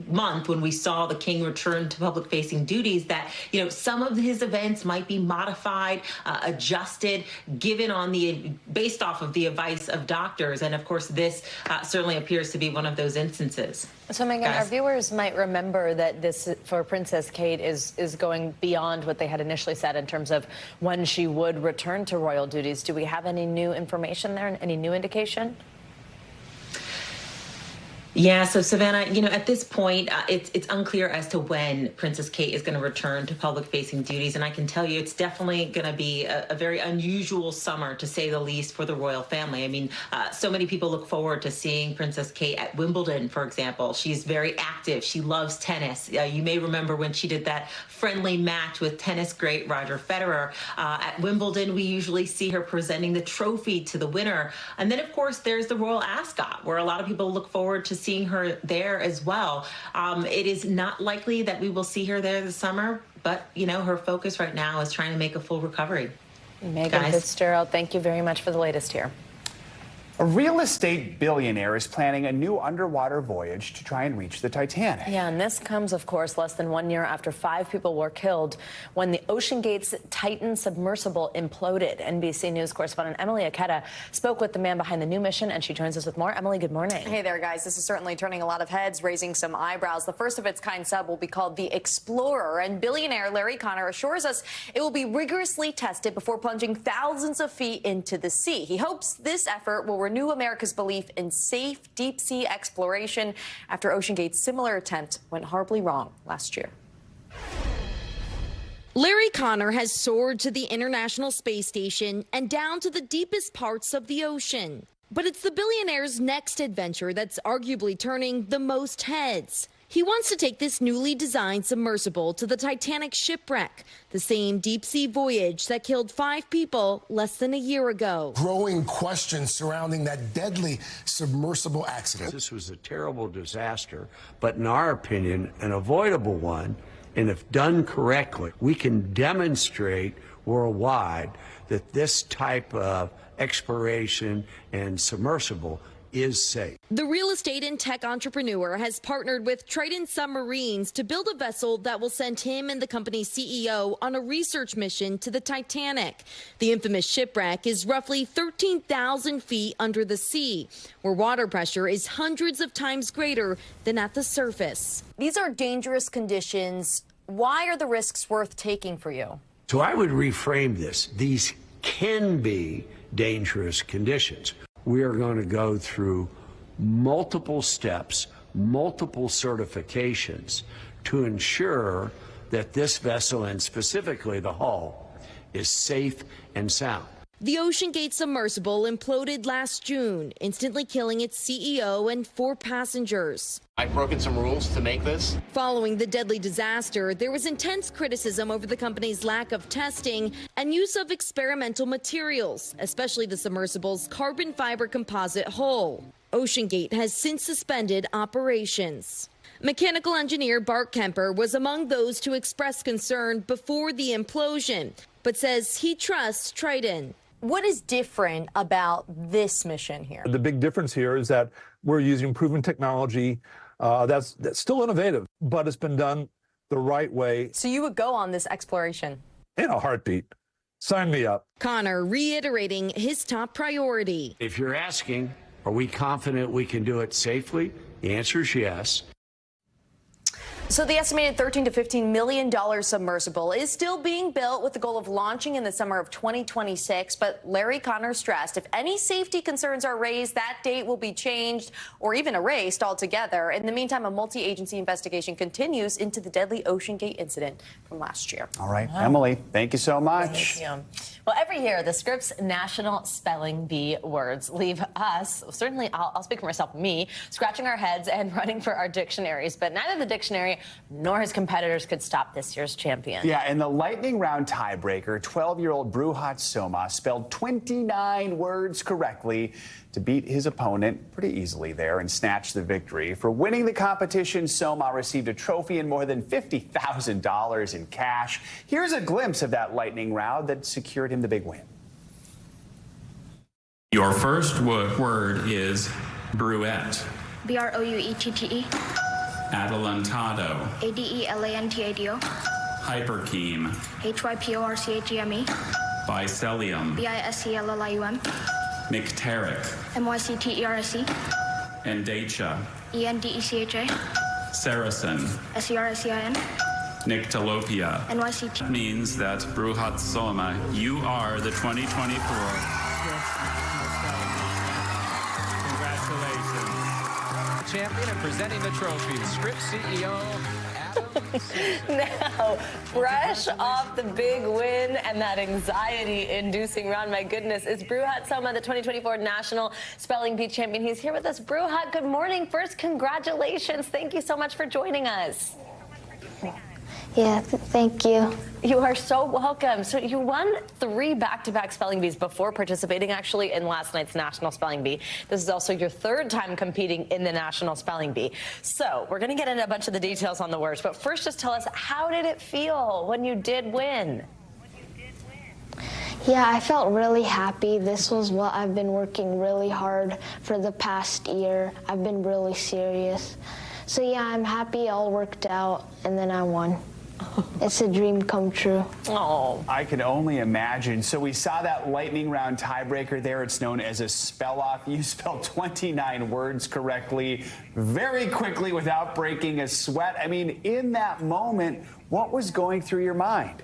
month when we saw the king return to public facing duties that, you know, some of his events might be modified, adjusted, given on based off of the advice of doctors. And of course, this certainly appears to be one of those instances. So, Megan, our viewers might remember that this, for Princess Kate, is going beyond what they had initially said in terms of when she would return to royal duties. Do we have any new information there, any new indication? Yeah, so Savannah, you know, at this point, it's unclear as to when Princess Kate is going to return to public-facing duties. And I can tell you it's definitely going to be a very unusual summer, to say the least, for the royal family. I mean, so many people look forward to seeing Princess Kate at Wimbledon, for example. She's very active. She loves tennis. You may remember when she did that friendly match with tennis great Roger Federer. At Wimbledon, we usually see her presenting the trophy to the winner. And then, of course, there's the royal ascot, where a lot of people look forward to seeing her there as well. It is not likely that we will see her there this summer, but, you know, her focus right now is trying to make a full recovery. Megan Fitzgerald, thank you very much for the latest here. A real estate billionaire is planning a new underwater voyage to try and reach the Titanic. Yeah, and this comes, of course, less than 1 year after 5 people were killed when the OceanGate's Titan submersible imploded. NBC News correspondent Emily Aketa spoke with the man behind the new mission, and she joins us with more. Emily, good morning. Hey there, guys. This is certainly turning a lot of heads, raising some eyebrows. The first of its kind sub will be called the Explorer, and billionaire Larry Connor assures us it will be rigorously tested before plunging thousands of feet into the sea. He hopes this effort will renew America's belief in safe deep-sea exploration after OceanGate's similar attempt went horribly wrong last year. Larry Connor has soared to the International Space Station and down to the deepest parts of the ocean. But it's the billionaire's next adventure that's arguably turning the most heads. He wants to take this newly designed submersible to the Titanic shipwreck, the same deep-sea voyage that killed 5 people less than a year ago. Growing questions surrounding that deadly submersible accident. This was a terrible disaster, but in our opinion, an avoidable one. And if done correctly, we can demonstrate worldwide that this type of exploration and submersible is safe. The real estate and tech entrepreneur has partnered with Triton Submarines to build a vessel that will send him and the company's CEO on a research mission to the Titanic. The infamous shipwreck is roughly 13,000 feet under the sea, where water pressure is hundreds of times greater than at the surface. These are dangerous conditions. Why are the risks worth taking for you? So I would reframe this. These can be dangerous conditions. We are going to go through multiple steps, multiple certifications to ensure that this vessel, and specifically the hull, is safe and sound. The OceanGate submersible imploded last June, instantly killing its CEO and 4 passengers. I've broken some rules to make this. Following the deadly disaster, there was intense criticism over the company's lack of testing and use of experimental materials, especially the submersible's carbon fiber composite hull. OceanGate has since suspended operations. Mechanical engineer Bart Kemper was among those to express concern before the implosion, but says he trusts Triton. What is different about this mission here? The big difference here is that we're using proven technology that's still innovative, but it's been done the right way. So you would go on this exploration? In a heartbeat. Sign me up. Connor reiterating his top priority. If you're asking, are we confident we can do it safely? The answer is yes. So the estimated $13 to $15 million submersible is still being built with the goal of launching in the summer of 2026. But Larry Connor stressed if any safety concerns are raised, that date will be changed or even erased altogether. In the meantime, a multi-agency investigation continues into the deadly OceanGate incident from last year. All right, Emily, thank you so much. Thank you. Well, every year, the Scripps National Spelling Bee Words leave us, certainly I'll speak for myself, me, scratching our heads and running for our dictionaries. But neither the dictionary nor his competitors could stop this year's champion. Yeah, in the lightning round tiebreaker, 12-year-old Bruhat Soma spelled 29 words correctly to beat his opponent pretty easily there and snatch the victory. For winning the competition, Soma received a trophy and more than $50,000 in cash. Here's a glimpse of that lightning round that secured him the big win. Your first word is bruette. BROUETTE. Adelantado. ADELANTADO. Hypercheme. HYPORCHEME. Bicelium. BISCLLIUM. Mycteric. MYCTERSE. Endacha. ENDECHA. Saracen. SERSEIN. Nyctalopia. NYCT. Means that Bruhat Soma, you are the 2024. Champion and presenting the trophy, Scripps CEO Now, fresh off the big win and that anxiety-inducing round, my goodness, is Bruhat Soma, the 2024 National Spelling Bee Champion. He's here with us. Bruhat, good morning. First, congratulations. Thank you so much for joining us. Yeah, thank you. You are so welcome. So you won 3 back-to-back spelling bees before participating actually in last night's National Spelling Bee. This is also your 3rd time competing in the National Spelling Bee. So we're going to get into a bunch of the details on the words, but first just tell us, how did it feel when you did win? Yeah, I felt really happy. This was what I've been working really hard for the past year. I've been really serious. So yeah, I'm happy it all worked out, and then I won. It's a dream come true. Oh, I can only imagine. So we saw that lightning round tiebreaker there. It's known as a spell-off. You spelled 29 words correctly very quickly without breaking a sweat. I mean, in that moment, what was going through your mind?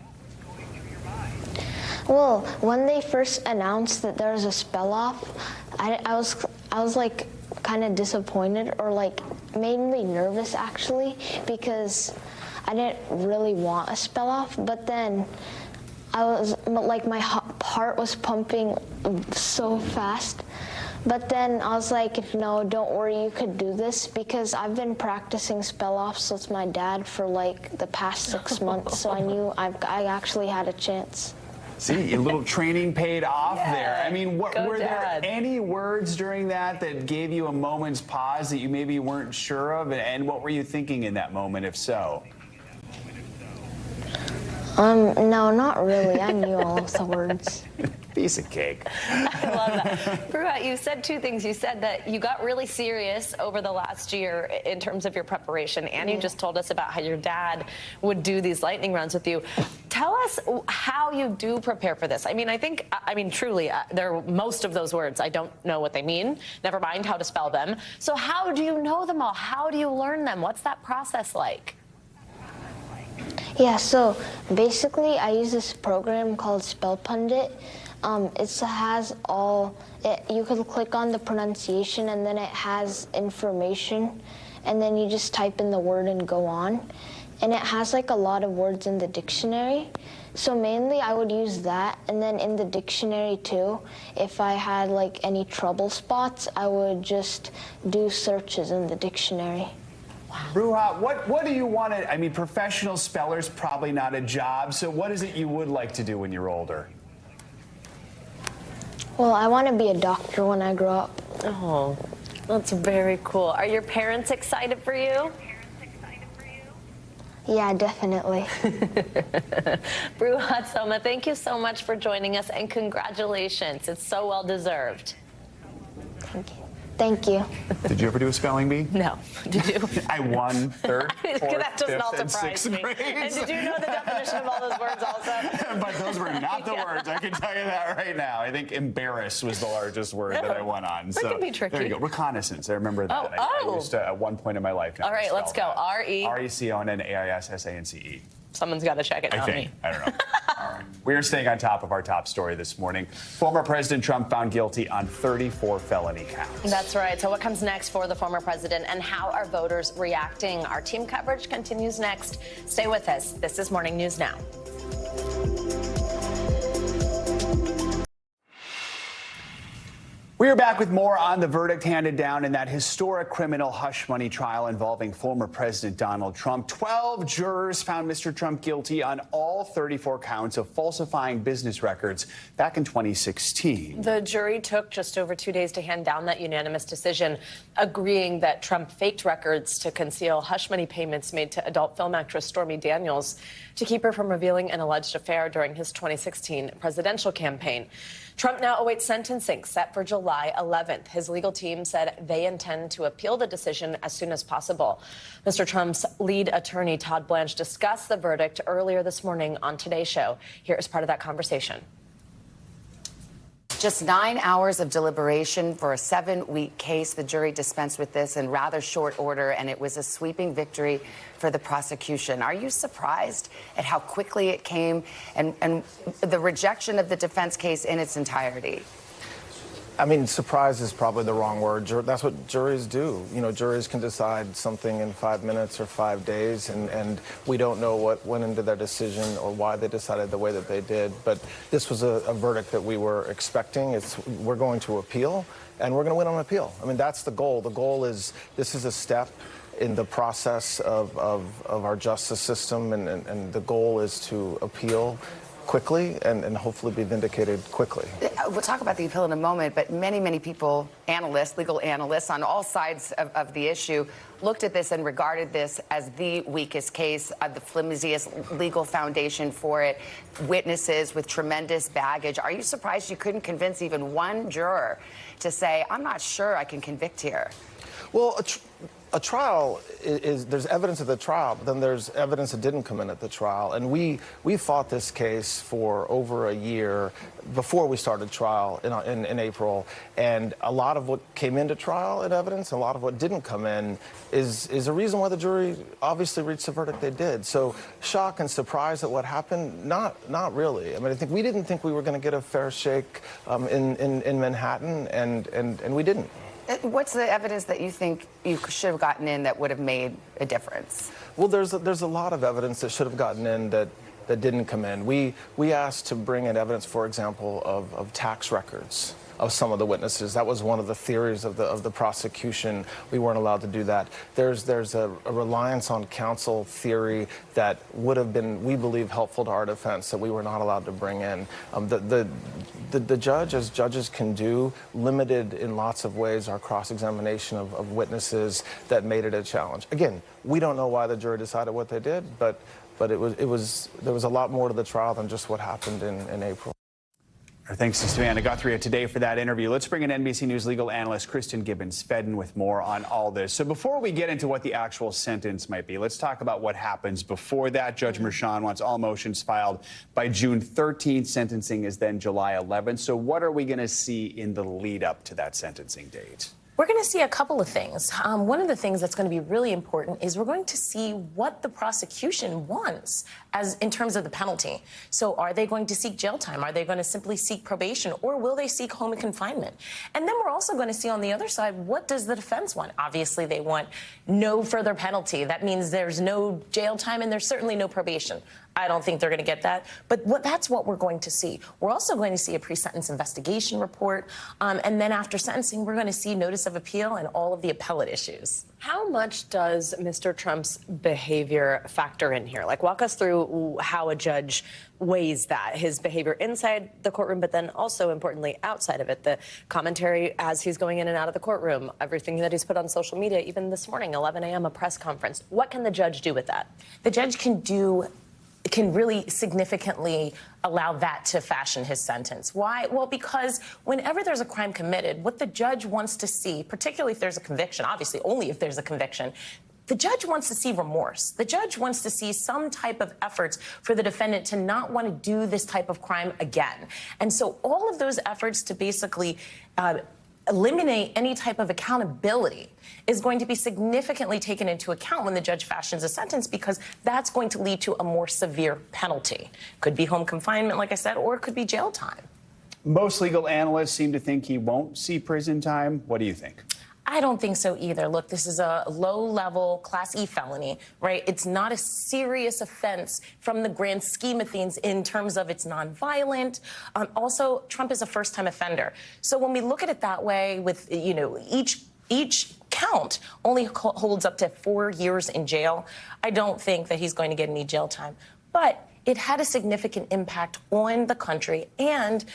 Well, when they first announced that there was a spell-off, I was like kind of disappointed, or like mainly nervous actually, because I didn't really want a spell off, but then my heart was pumping so fast. But then I was like, no, don't worry, you could do this, because I've been practicing spell offs with my dad for like the past 6 months, so I knew I actually had a chance. See, a little training paid off there. I mean, were Dad. there any words during that gave you a moment's pause that you maybe weren't sure of? And what were you thinking in that moment, if so? No, not really. I knew all of the words. Piece of cake. I love that. Bruhat, you said 2 things. You said that you got really serious over the last year in terms of your preparation, and you just told us about how your dad would do these lightning rounds with you. Tell us how you do prepare for this. I mean, truly, most of those words, I don't know what they mean, never mind how to spell them. So how do you know them all? How do you learn them? What's that process like? Yeah, so basically I use this program called Spell Pundit. It has you can click on the pronunciation, and then it has information, and then you just type in the word and go on. And it has like a lot of words in the dictionary. So mainly I would use that, and then in the dictionary too, if I had like any trouble spots, I would just do searches in the dictionary. Bruja, what do you want to, I mean, professional speller's probably not a job, so what is it you would like to do when you're older? Well, I want to be a doctor when I grow up. Oh, that's very cool. Are your parents excited for you? Yeah, definitely. Bruja Soma, thank you so much for joining us, and congratulations. It's so well deserved. Thank you. Thank you. Did you ever do a spelling bee? No. Did you? I won third, fourth, That does not fifth, and surprise sixth me. grades. And did you know the definition of all those words also? But those were not the words. I can tell you that right now. I think embarrass was the largest word that I won on. That could be tricky. There you go. Reconnaissance. I remember that. Oh, I used to, at one point in my life. All right, let's go. R-E-C-O-N-N-A-I-S-S-A-N-C-E. Someone's got to check it, not me. I don't know. All right. We are staying on top of our top story this morning. Former President Trump found guilty on 34 felony counts. That's right. So what comes next for the former president, and how are voters reacting? Our team coverage continues next. Stay with us. This is Morning News Now. We are back with more on the verdict handed down in that historic criminal hush money trial involving former President Donald Trump. 12 jurors found Mr. Trump guilty on all 34 counts of falsifying business records back in 2016. The jury took just over 2 days to hand down that unanimous decision, agreeing that Trump faked records to conceal hush money payments made to adult film actress Stormy Daniels to keep her from revealing an alleged affair during his 2016 presidential campaign. Trump now awaits sentencing set for July 11th. His legal team said they intend to appeal the decision as soon as possible. Mr. Trump's lead attorney, Todd Blanche, discussed the verdict earlier this morning on Today's Show. Here is part of that conversation. Just 9 hours of deliberation for a 7-week case. The jury dispensed with this in rather short order, and it was a sweeping victory for the prosecution. Are you surprised at how quickly it came and the rejection of the defense case in its entirety? I mean, surprise is probably the wrong word. That's what juries do. You know, juries can decide something in 5 minutes or 5 days, and we don't know what went into their decision or why they decided the way that they did. But this was a verdict that we were expecting. We're going to appeal, and we're going to win on appeal. I mean, that's the goal. The goal is this is a step in the process of our justice system, and the goal is to appeal quickly and hopefully be vindicated quickly. We'll talk about the appeal in a moment, but many people, analysts, legal analysts on all sides of the issue, looked at this and regarded this as the weakest case, the flimsiest legal foundation for it, witnesses with tremendous baggage. Are you surprised you couldn't convince even one juror to say, I'm not sure I can convict here? Well, a trial there's evidence at the trial, but then there's evidence that didn't come in at the trial. And we fought this case for over a year before we started trial in April. And a lot of what came into trial in evidence, a lot of what didn't come in is a reason why the jury obviously reached the verdict they did. So shock and surprise at what happened? Not really. I mean, we didn't think we were going to get a fair shake in Manhattan, and we didn't. What's the evidence that you think you should have gotten in that would have made a difference? Well, there's a lot of evidence that should have gotten in that didn't come in. We asked to bring in evidence, for example, of tax records of some of the witnesses. That was one of the theories of the prosecution. We weren't allowed to do that. There's a reliance on counsel theory that would have been, we believe, helpful to our defense that we were not allowed to bring in. The judge, as judges can do, limited in lots of ways our cross-examination of witnesses that made it a challenge. Again, we don't know why the jury decided what they did, but there was a lot more to the trial than just what happened in April. Our thanks to Savannah Guthrie today for that interview. Let's bring in NBC News legal analyst Kristen Gibbons-Fedden with more on all this. So before we get into what the actual sentence might be, let's talk about what happens before that. Judge Merchan wants all motions filed by June 13th. Sentencing is then July 11th. So what are we going to see in the lead up to that sentencing date? We're going to see a couple of things. One of the things that's going to be really important is we're going to see what the prosecution wants as in terms of the penalty. So are they going to seek jail time? Are they going to simply seek probation? Or will they seek home confinement? And then we're also going to see on the other side, what does the defense want? Obviously, they want no further penalty. That means there's no jail time and there's certainly no probation. I don't think they're going to get that. But that's what we're going to see. We're also going to see a pre-sentence investigation report. And then after sentencing, we're going to see notice of appeal and all of the appellate issues. How much does Mr. Trump's behavior factor in here? Like, walk us through how a judge weighs that, his behavior inside the courtroom, but then also, importantly, outside of it, the commentary as he's going in and out of the courtroom, everything that he's put on social media, even this morning, 11 a.m., a press conference. What can the judge do with that? The judge can really significantly allow that to fashion his sentence. Why? Well, because whenever there's a crime committed, what the judge wants to see, particularly if there's a conviction, obviously only if there's a conviction, the judge wants to see remorse. The judge wants to see some type of efforts for the defendant to not want to do this type of crime again. And so all of those efforts to basically eliminate any type of accountability is going to be significantly taken into account when the judge fashions a sentence, because that's going to lead to a more severe penalty. Could be home confinement, like I said, or it could be jail time. Most legal analysts seem to think he won't see prison time. What do you think? I don't think so either. Look, this is a low-level Class E felony, right? It's not a serious offense from the grand scheme of things in terms of it's nonviolent. Also, Trump is a first-time offender. So when we look at it that way, with, you know, each count only holds up to 4 years in jail, I don't think that he's going to get any jail time. But it had a significant impact on the country. And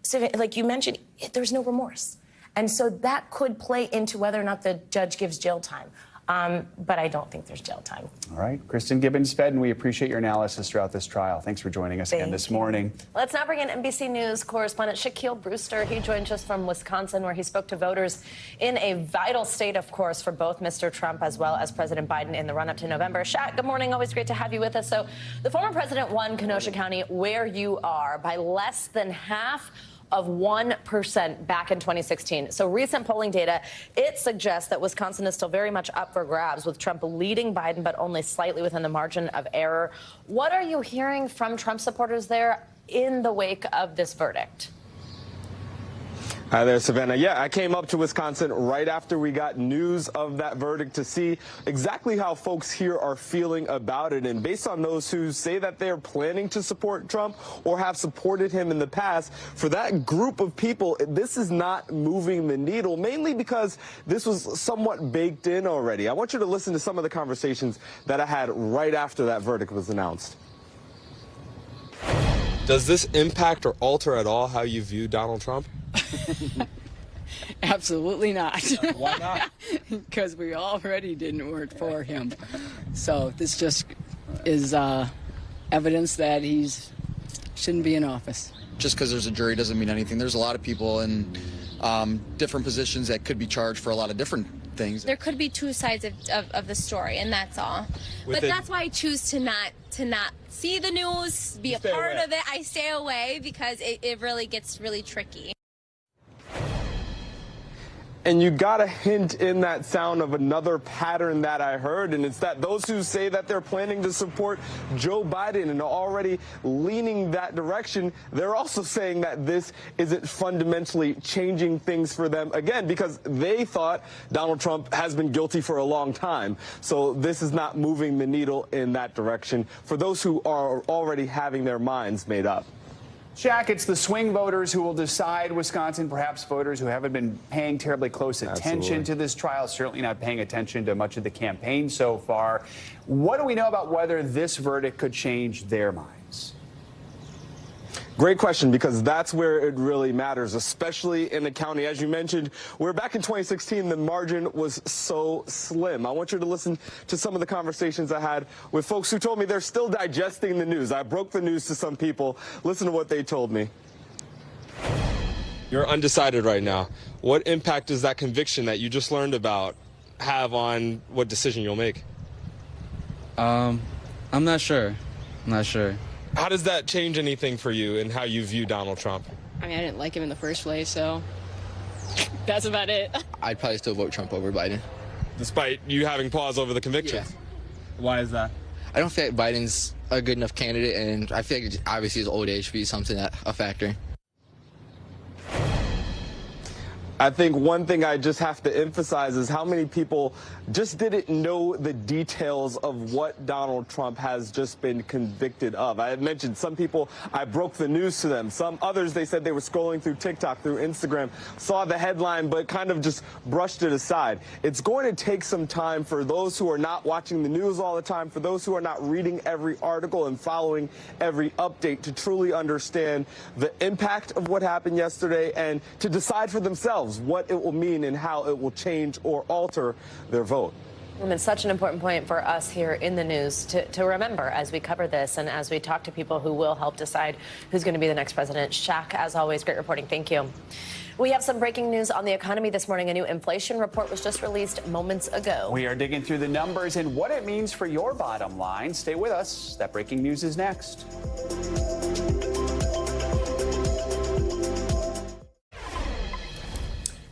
so, like you mentioned, there's no remorse. And so that could play into whether or not the judge gives jail time. But I don't think there's jail time. All right. Kristen Gibbons-Fedden, we appreciate your analysis throughout this trial. Thanks for joining us again this morning. Let's now bring in NBC News correspondent Shaquille Brewster. He joined us from Wisconsin, where he spoke to voters in a vital state, of course, for both Mr. Trump as well as President Biden in the run-up to November. Shaq, good morning. Always great to have you with us. So the former president won Kenosha County, where you are, by less than half of 1% back in 2016. So recent polling data, it suggests that Wisconsin is still very much up for grabs, with Trump leading Biden, but only slightly within the margin of error. What are you hearing from Trump supporters there in the wake of this verdict? Hi there, Savannah. Yeah, I came up to Wisconsin right after we got news of that verdict to see exactly how folks here are feeling about it. And based on those who say that they're planning to support Trump or have supported him in the past, for that group of people, this is not moving the needle, mainly because this was somewhat baked in already. I want you to listen to some of the conversations that I had right after that verdict was announced. Does this impact or alter at all how you view Donald Trump? Absolutely not. Why not? Because we already didn't work for him. So this just is evidence that he shouldn't be in office. Just because there's a jury doesn't mean anything. There's a lot of people in different positions that could be charged for a lot of different things. There could be two sides of the story, and that's all. But that's why I choose to not see the news, be a part of it. I stay away because it really gets really tricky. And you got a hint in that sound of another pattern that I heard, and it's that those who say that they're planning to support Joe Biden and are already leaning that direction, they're also saying that this isn't fundamentally changing things for them, again, because they thought Donald Trump has been guilty for a long time. So this is not moving the needle in that direction for those who are already having their minds made up. Shaq, it's the swing voters who will decide Wisconsin, perhaps voters who haven't been paying terribly close attention to this trial, certainly not paying attention to much of the campaign so far. What do we know about whether this verdict could change their minds? Great question, because that's where it really matters, especially in the county. As you mentioned, where back in 2016, the margin was so slim. I want you to listen to some of the conversations I had with folks who told me they're still digesting the news. I broke the news to some people. Listen to what they told me. You're undecided right now. What impact does that conviction that you just learned about have on what decision you'll make? I'm not sure. I'm not sure. How does that change anything for you and how you view Donald Trump? I mean, I didn't like him in the first place, so That's about it. I'd probably still vote Trump over Biden. Despite you having pause over the convictions? Yeah. Why is that? I don't feel like Biden's a good enough candidate, and I feel like obviously his old age should be something a factor. I think one thing I just have to emphasize is how many people just didn't know the details of what Donald Trump has just been convicted of. I had mentioned some people, I broke the news to them. Some others, they said they were scrolling through TikTok, through Instagram, saw the headline, but kind of just brushed it aside. It's going to take some time for those who are not watching the news all the time, for those who are not reading every article and following every update to truly understand the impact of what happened yesterday and to decide for themselves what it will mean and how it will change or alter their vote. And it's such an important point for us here in the news to remember as we cover this and as we talk to people who will help decide who's going to be the next president. Shaq, as always, great reporting. Thank you. We have some breaking news on the economy this morning. A new inflation report was just released moments ago. We are digging through the numbers and what it means for your bottom line. Stay with us. That breaking news is next.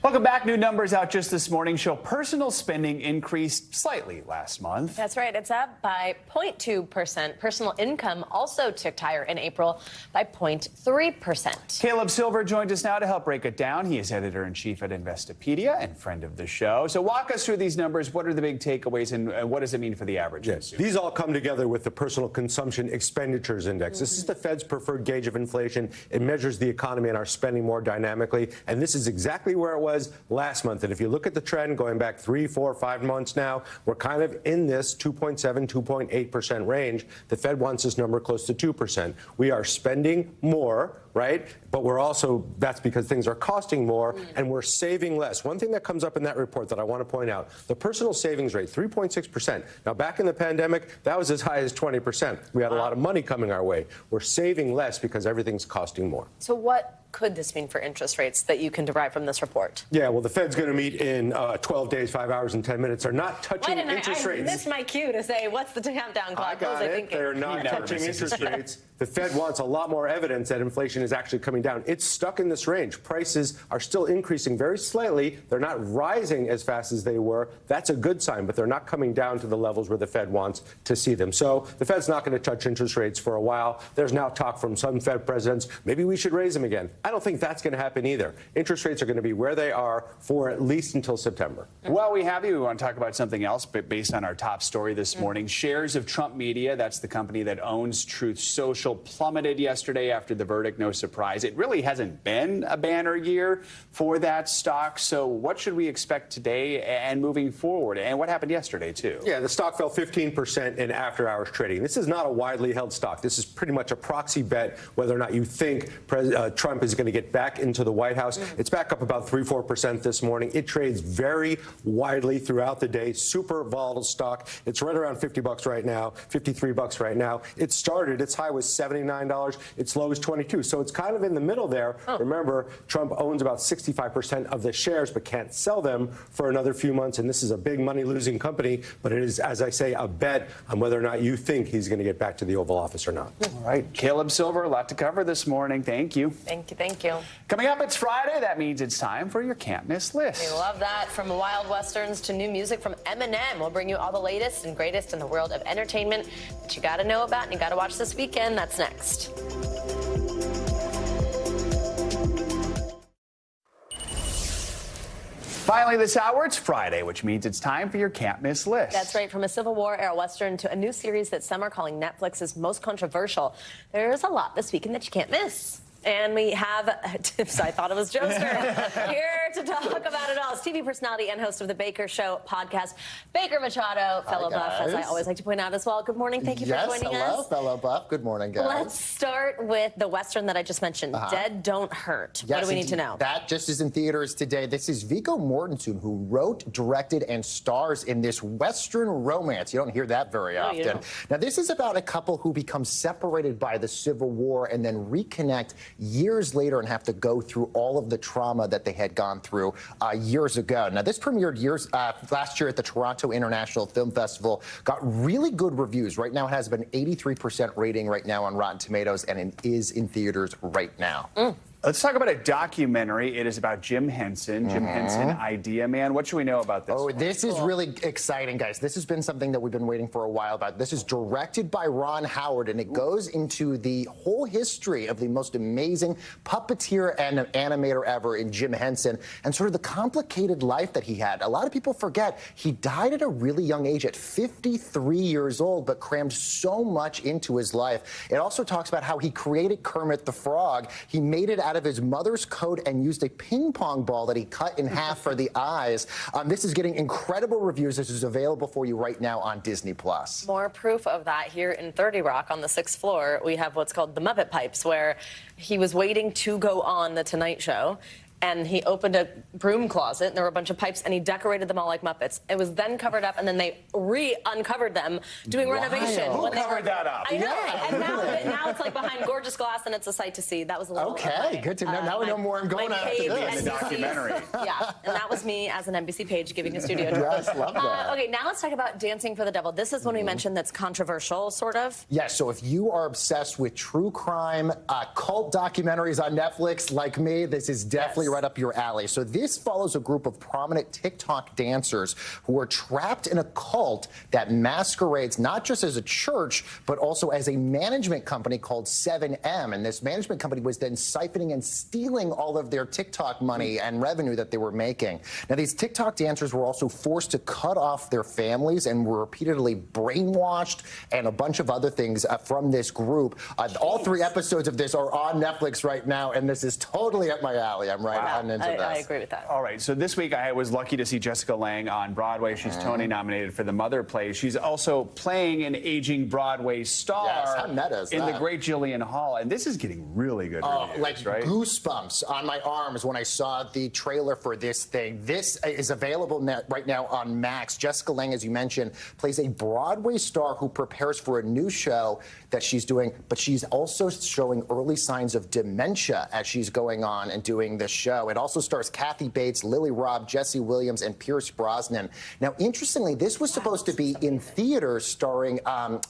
Welcome back. New numbers out just this morning show personal spending increased slightly last month. That's right. It's up by 0.2%. Personal income also ticked higher in April by 0.3%. Caleb Silver joins us now to help break it down. He is editor-in-chief at Investopedia and friend of the show. So walk us through these numbers. What are the big takeaways and what does it mean for the average consumer? These all come together with the Personal Consumption Expenditures Index. This is the Fed's preferred gauge of inflation. It measures the economy and our spending more dynamically. And this is exactly where it was last month. And if you look at the trend going back 3, 4, 5 months now, we're kind of in this 2.7, 2.8% range. The Fed wants this number close to 2%. We are spending more, right? But we're also, that's because things are costing more and we're saving less. One thing that comes up in that report that I want to point out, the personal savings rate, 3.6%. Now, back in the pandemic, that was as high as 20%. We had a lot of money coming our way. We're saving less because everything's costing more. So what could this mean for interest rates that you can derive from this report? Yeah, well, the Fed's going to meet in 12 days, 5 hours, and 10 minutes. They're not touching interest rates. I missed my cue to say, what's the countdown clock? I got it. They're not touching interest rates. The Fed wants a lot more evidence that inflation is actually coming down. It's stuck in this range. Prices are still increasing very slightly. They're not rising as fast as they were. That's a good sign, but they're not coming down to the levels where the Fed wants to see them. So the Fed's not going to touch interest rates for a while. There's now talk from some Fed presidents, maybe we should raise them again. I don't think that's going to happen either. Interest rates are going to be where they are for at least until September. Well, we have you. We want to talk about something else, but based on our top story this morning, shares of Trump Media, that's the company that owns Truth Social, plummeted yesterday after the verdict. No surprise. It really hasn't been a banner year for that stock. So what should we expect today and moving forward? And what happened yesterday, too? Yeah, the stock fell 15% in after-hours trading. This is not a widely held stock. This is pretty much a proxy bet whether or not you think Trump is going to get back into the White House. It's back up about 3-4% this morning. It trades very widely throughout the day. Super volatile stock. It's right around $50 right now, $53 right now. It started, its high was $79. Its low is $22. So it's kind of in the middle there. Remember, Trump owns about 65% of the shares but can't sell them for another few months. And this is a big money-losing company. But it is, as I say, a bet on whether or not you think he's going to get back to the Oval Office or not. All right. Caleb Silver, a lot to cover this morning. Thank you. Thank you. Thank you. Coming up, it's Friday. That means it's time for your can't miss list. We love that. From wild westerns to new music from Eminem, we'll bring you all the latest and greatest in the world of entertainment that you got to know about and you got to watch this weekend. That's next. Finally this hour, it's Friday, which means it's time for your can't miss list. That's right. From a Civil War era Western to a new series that some are calling Netflix's most controversial. There's a lot this weekend that you can't miss. And we have tips. I thought it was Joester here to talk about it all. It's TV personality and host of the Baker Show podcast, Baker Machado, fellow buff, as I always like to point out as well. Good morning. Thank you for joining us. Hello, fellow buff. Good morning, guys. Let's start with the Western that I just mentioned, Dead Don't Hurt. Yes, what do we need to know? That just is in theaters today. This is Viggo Mortensen, who wrote, directed, and stars in this Western romance. You don't hear that very often. Now, this is about a couple who become separated by the Civil War and then reconnect years later and have to go through all of the trauma that they had gone through years ago. Now, this premiered last year at the Toronto International Film Festival, got really good reviews. Right now, it has an 83% rating right now on Rotten Tomatoes, and it is in theaters right now. Let's talk about a documentary. It is about Jim Henson. Jim Henson, Idea Man. What should we know about this? Oh, this is really exciting, guys. This has been something that we've been waiting for a while about. This is directed by Ron Howard, and it goes into the whole history of the most amazing puppeteer and animator ever in Jim Henson, and sort of the complicated life that he had. A lot of people forget he died at a really young age, at 53 years old, but crammed so much into his life. It also talks about how he created Kermit the Frog. He made it out of his mother's coat and used a ping pong ball that he cut in half for the eyes. This is getting incredible reviews. This is available for you right now on Disney+. More proof of that here in 30 Rock on the 6th floor. We have what's called the Muppet Pipes, where he was waiting to go on The Tonight Show. And he opened a broom closet, and there were a bunch of pipes, and he decorated them all like Muppets. It was then covered up, and then they re-uncovered them doing renovation. Who covered that up? I know. And now it's like behind gorgeous glass, and it's a sight to see. That was a little Okay, good to know. Now we know more. I'm going after this. The documentary. Yeah, and that was me as an NBC page giving a studio tour. Yes, love that. Okay, now let's talk about Dancing for the Devil. This is one we mentioned that's controversial, sort of. Yes, so if you are obsessed with true crime, cult documentaries on Netflix like me, this is definitely right up your alley. So this follows a group of prominent TikTok dancers who are trapped in a cult that masquerades not just as a church, but also as a management company called 7M. And this management company was then siphoning and stealing all of their TikTok money and revenue that they were making. Now, these TikTok dancers were also forced to cut off their families and were repeatedly brainwashed and a bunch of other things from this group. All 3 episodes of this are on Netflix right now, and this is totally up my alley. I'm right on into this. I agree with that. All right, so this week I was lucky to see Jessica Lange on Broadway. She's Tony nominated for the Mother play. She's also playing an aging Broadway star in The Great Jillian Hall, and this is getting really good reviews, like right? goosebumps on my arms when I saw the trailer for this thing. This is available right now on Max. Jessica Lange, as you mentioned, plays a Broadway star who prepares for a new show that she's doing, but she's also showing early signs of dementia as she's going on and doing this show. It also stars Kathy Bates, Lily Robb, Jesse Williams, and Pierce Brosnan. Now, interestingly, this was supposed to be in theaters starring Meryl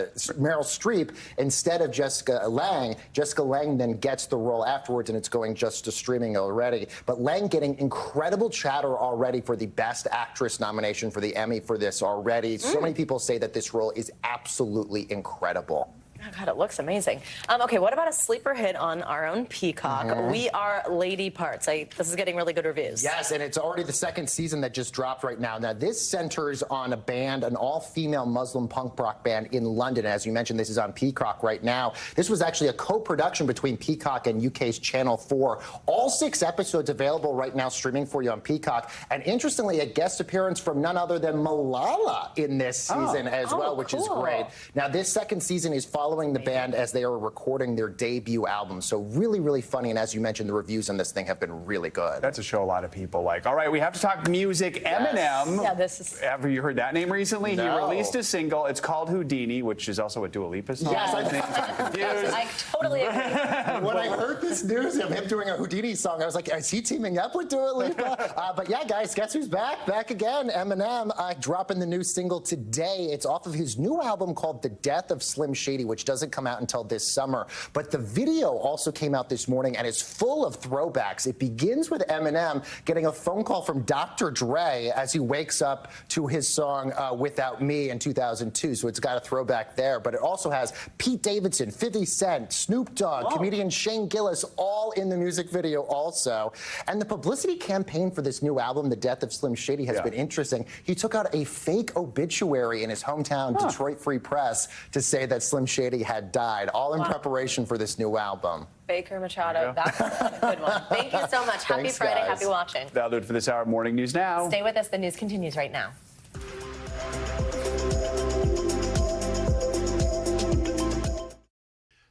Streep instead of Jessica Lange. Jessica Lange then gets the role afterwards, and it's going just to streaming already. But Lange getting incredible chatter already for the Best Actress nomination for the Emmy for this already. So many people say that this role is absolutely incredible. Oh, God, it looks amazing. Okay, what about a sleeper hit on our own Peacock? We Are Lady Parts. This is getting really good reviews. Yes, and it's already the 2nd season that just dropped right now. Now, this centers on a band, an all-female Muslim punk rock band in London. As you mentioned, this is on Peacock right now. This was actually a co-production between Peacock and UK's Channel 4. All 6 episodes available right now, streaming for you on Peacock. And interestingly, a guest appearance from none other than Malala in this season as well, which is great. Now, this 2nd season is following the band as they are recording their debut album. So really, really funny. And as you mentioned, the reviews on this thing have been really good. That's a show a lot of people like. All right, we have to talk music. Eminem. Yeah, this is... Have you heard that name recently? No. He released a single. It's called Houdini, which is also a Dua Lipa song. Yes, I totally agree. When I heard this news of him doing a Houdini song, I was like, is he teaming up with Dua Lipa? But yeah, guys, guess who's back? Back again. Eminem dropping the new single today. It's off of his new album called The Death of Slim Shady, which doesn't come out until this summer. But the video also came out this morning and is full of throwbacks. It begins with Eminem getting a phone call from Dr. Dre as he wakes up to his song Without Me in 2002. So it's got a throwback there. But it also has Pete Davidson, 50 Cent, Snoop Dogg, comedian Shane Gillis, all in the music video also. And the publicity campaign for this new album, The Death of Slim Shady, has been interesting. He took out a fake obituary in his hometown, Detroit Free Press, to say that Slim Shady had died, all in preparation for this new album. Baker Machado, that's a good one. Thank you so much. Happy Friday, guys. happy watching. That'll do it for this hour of Morning News Now. Stay with us. The news continues right now.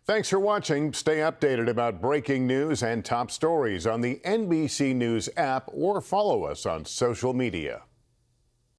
Thanks for watching. Stay updated about breaking news and top stories on the NBC News app or follow us on social media.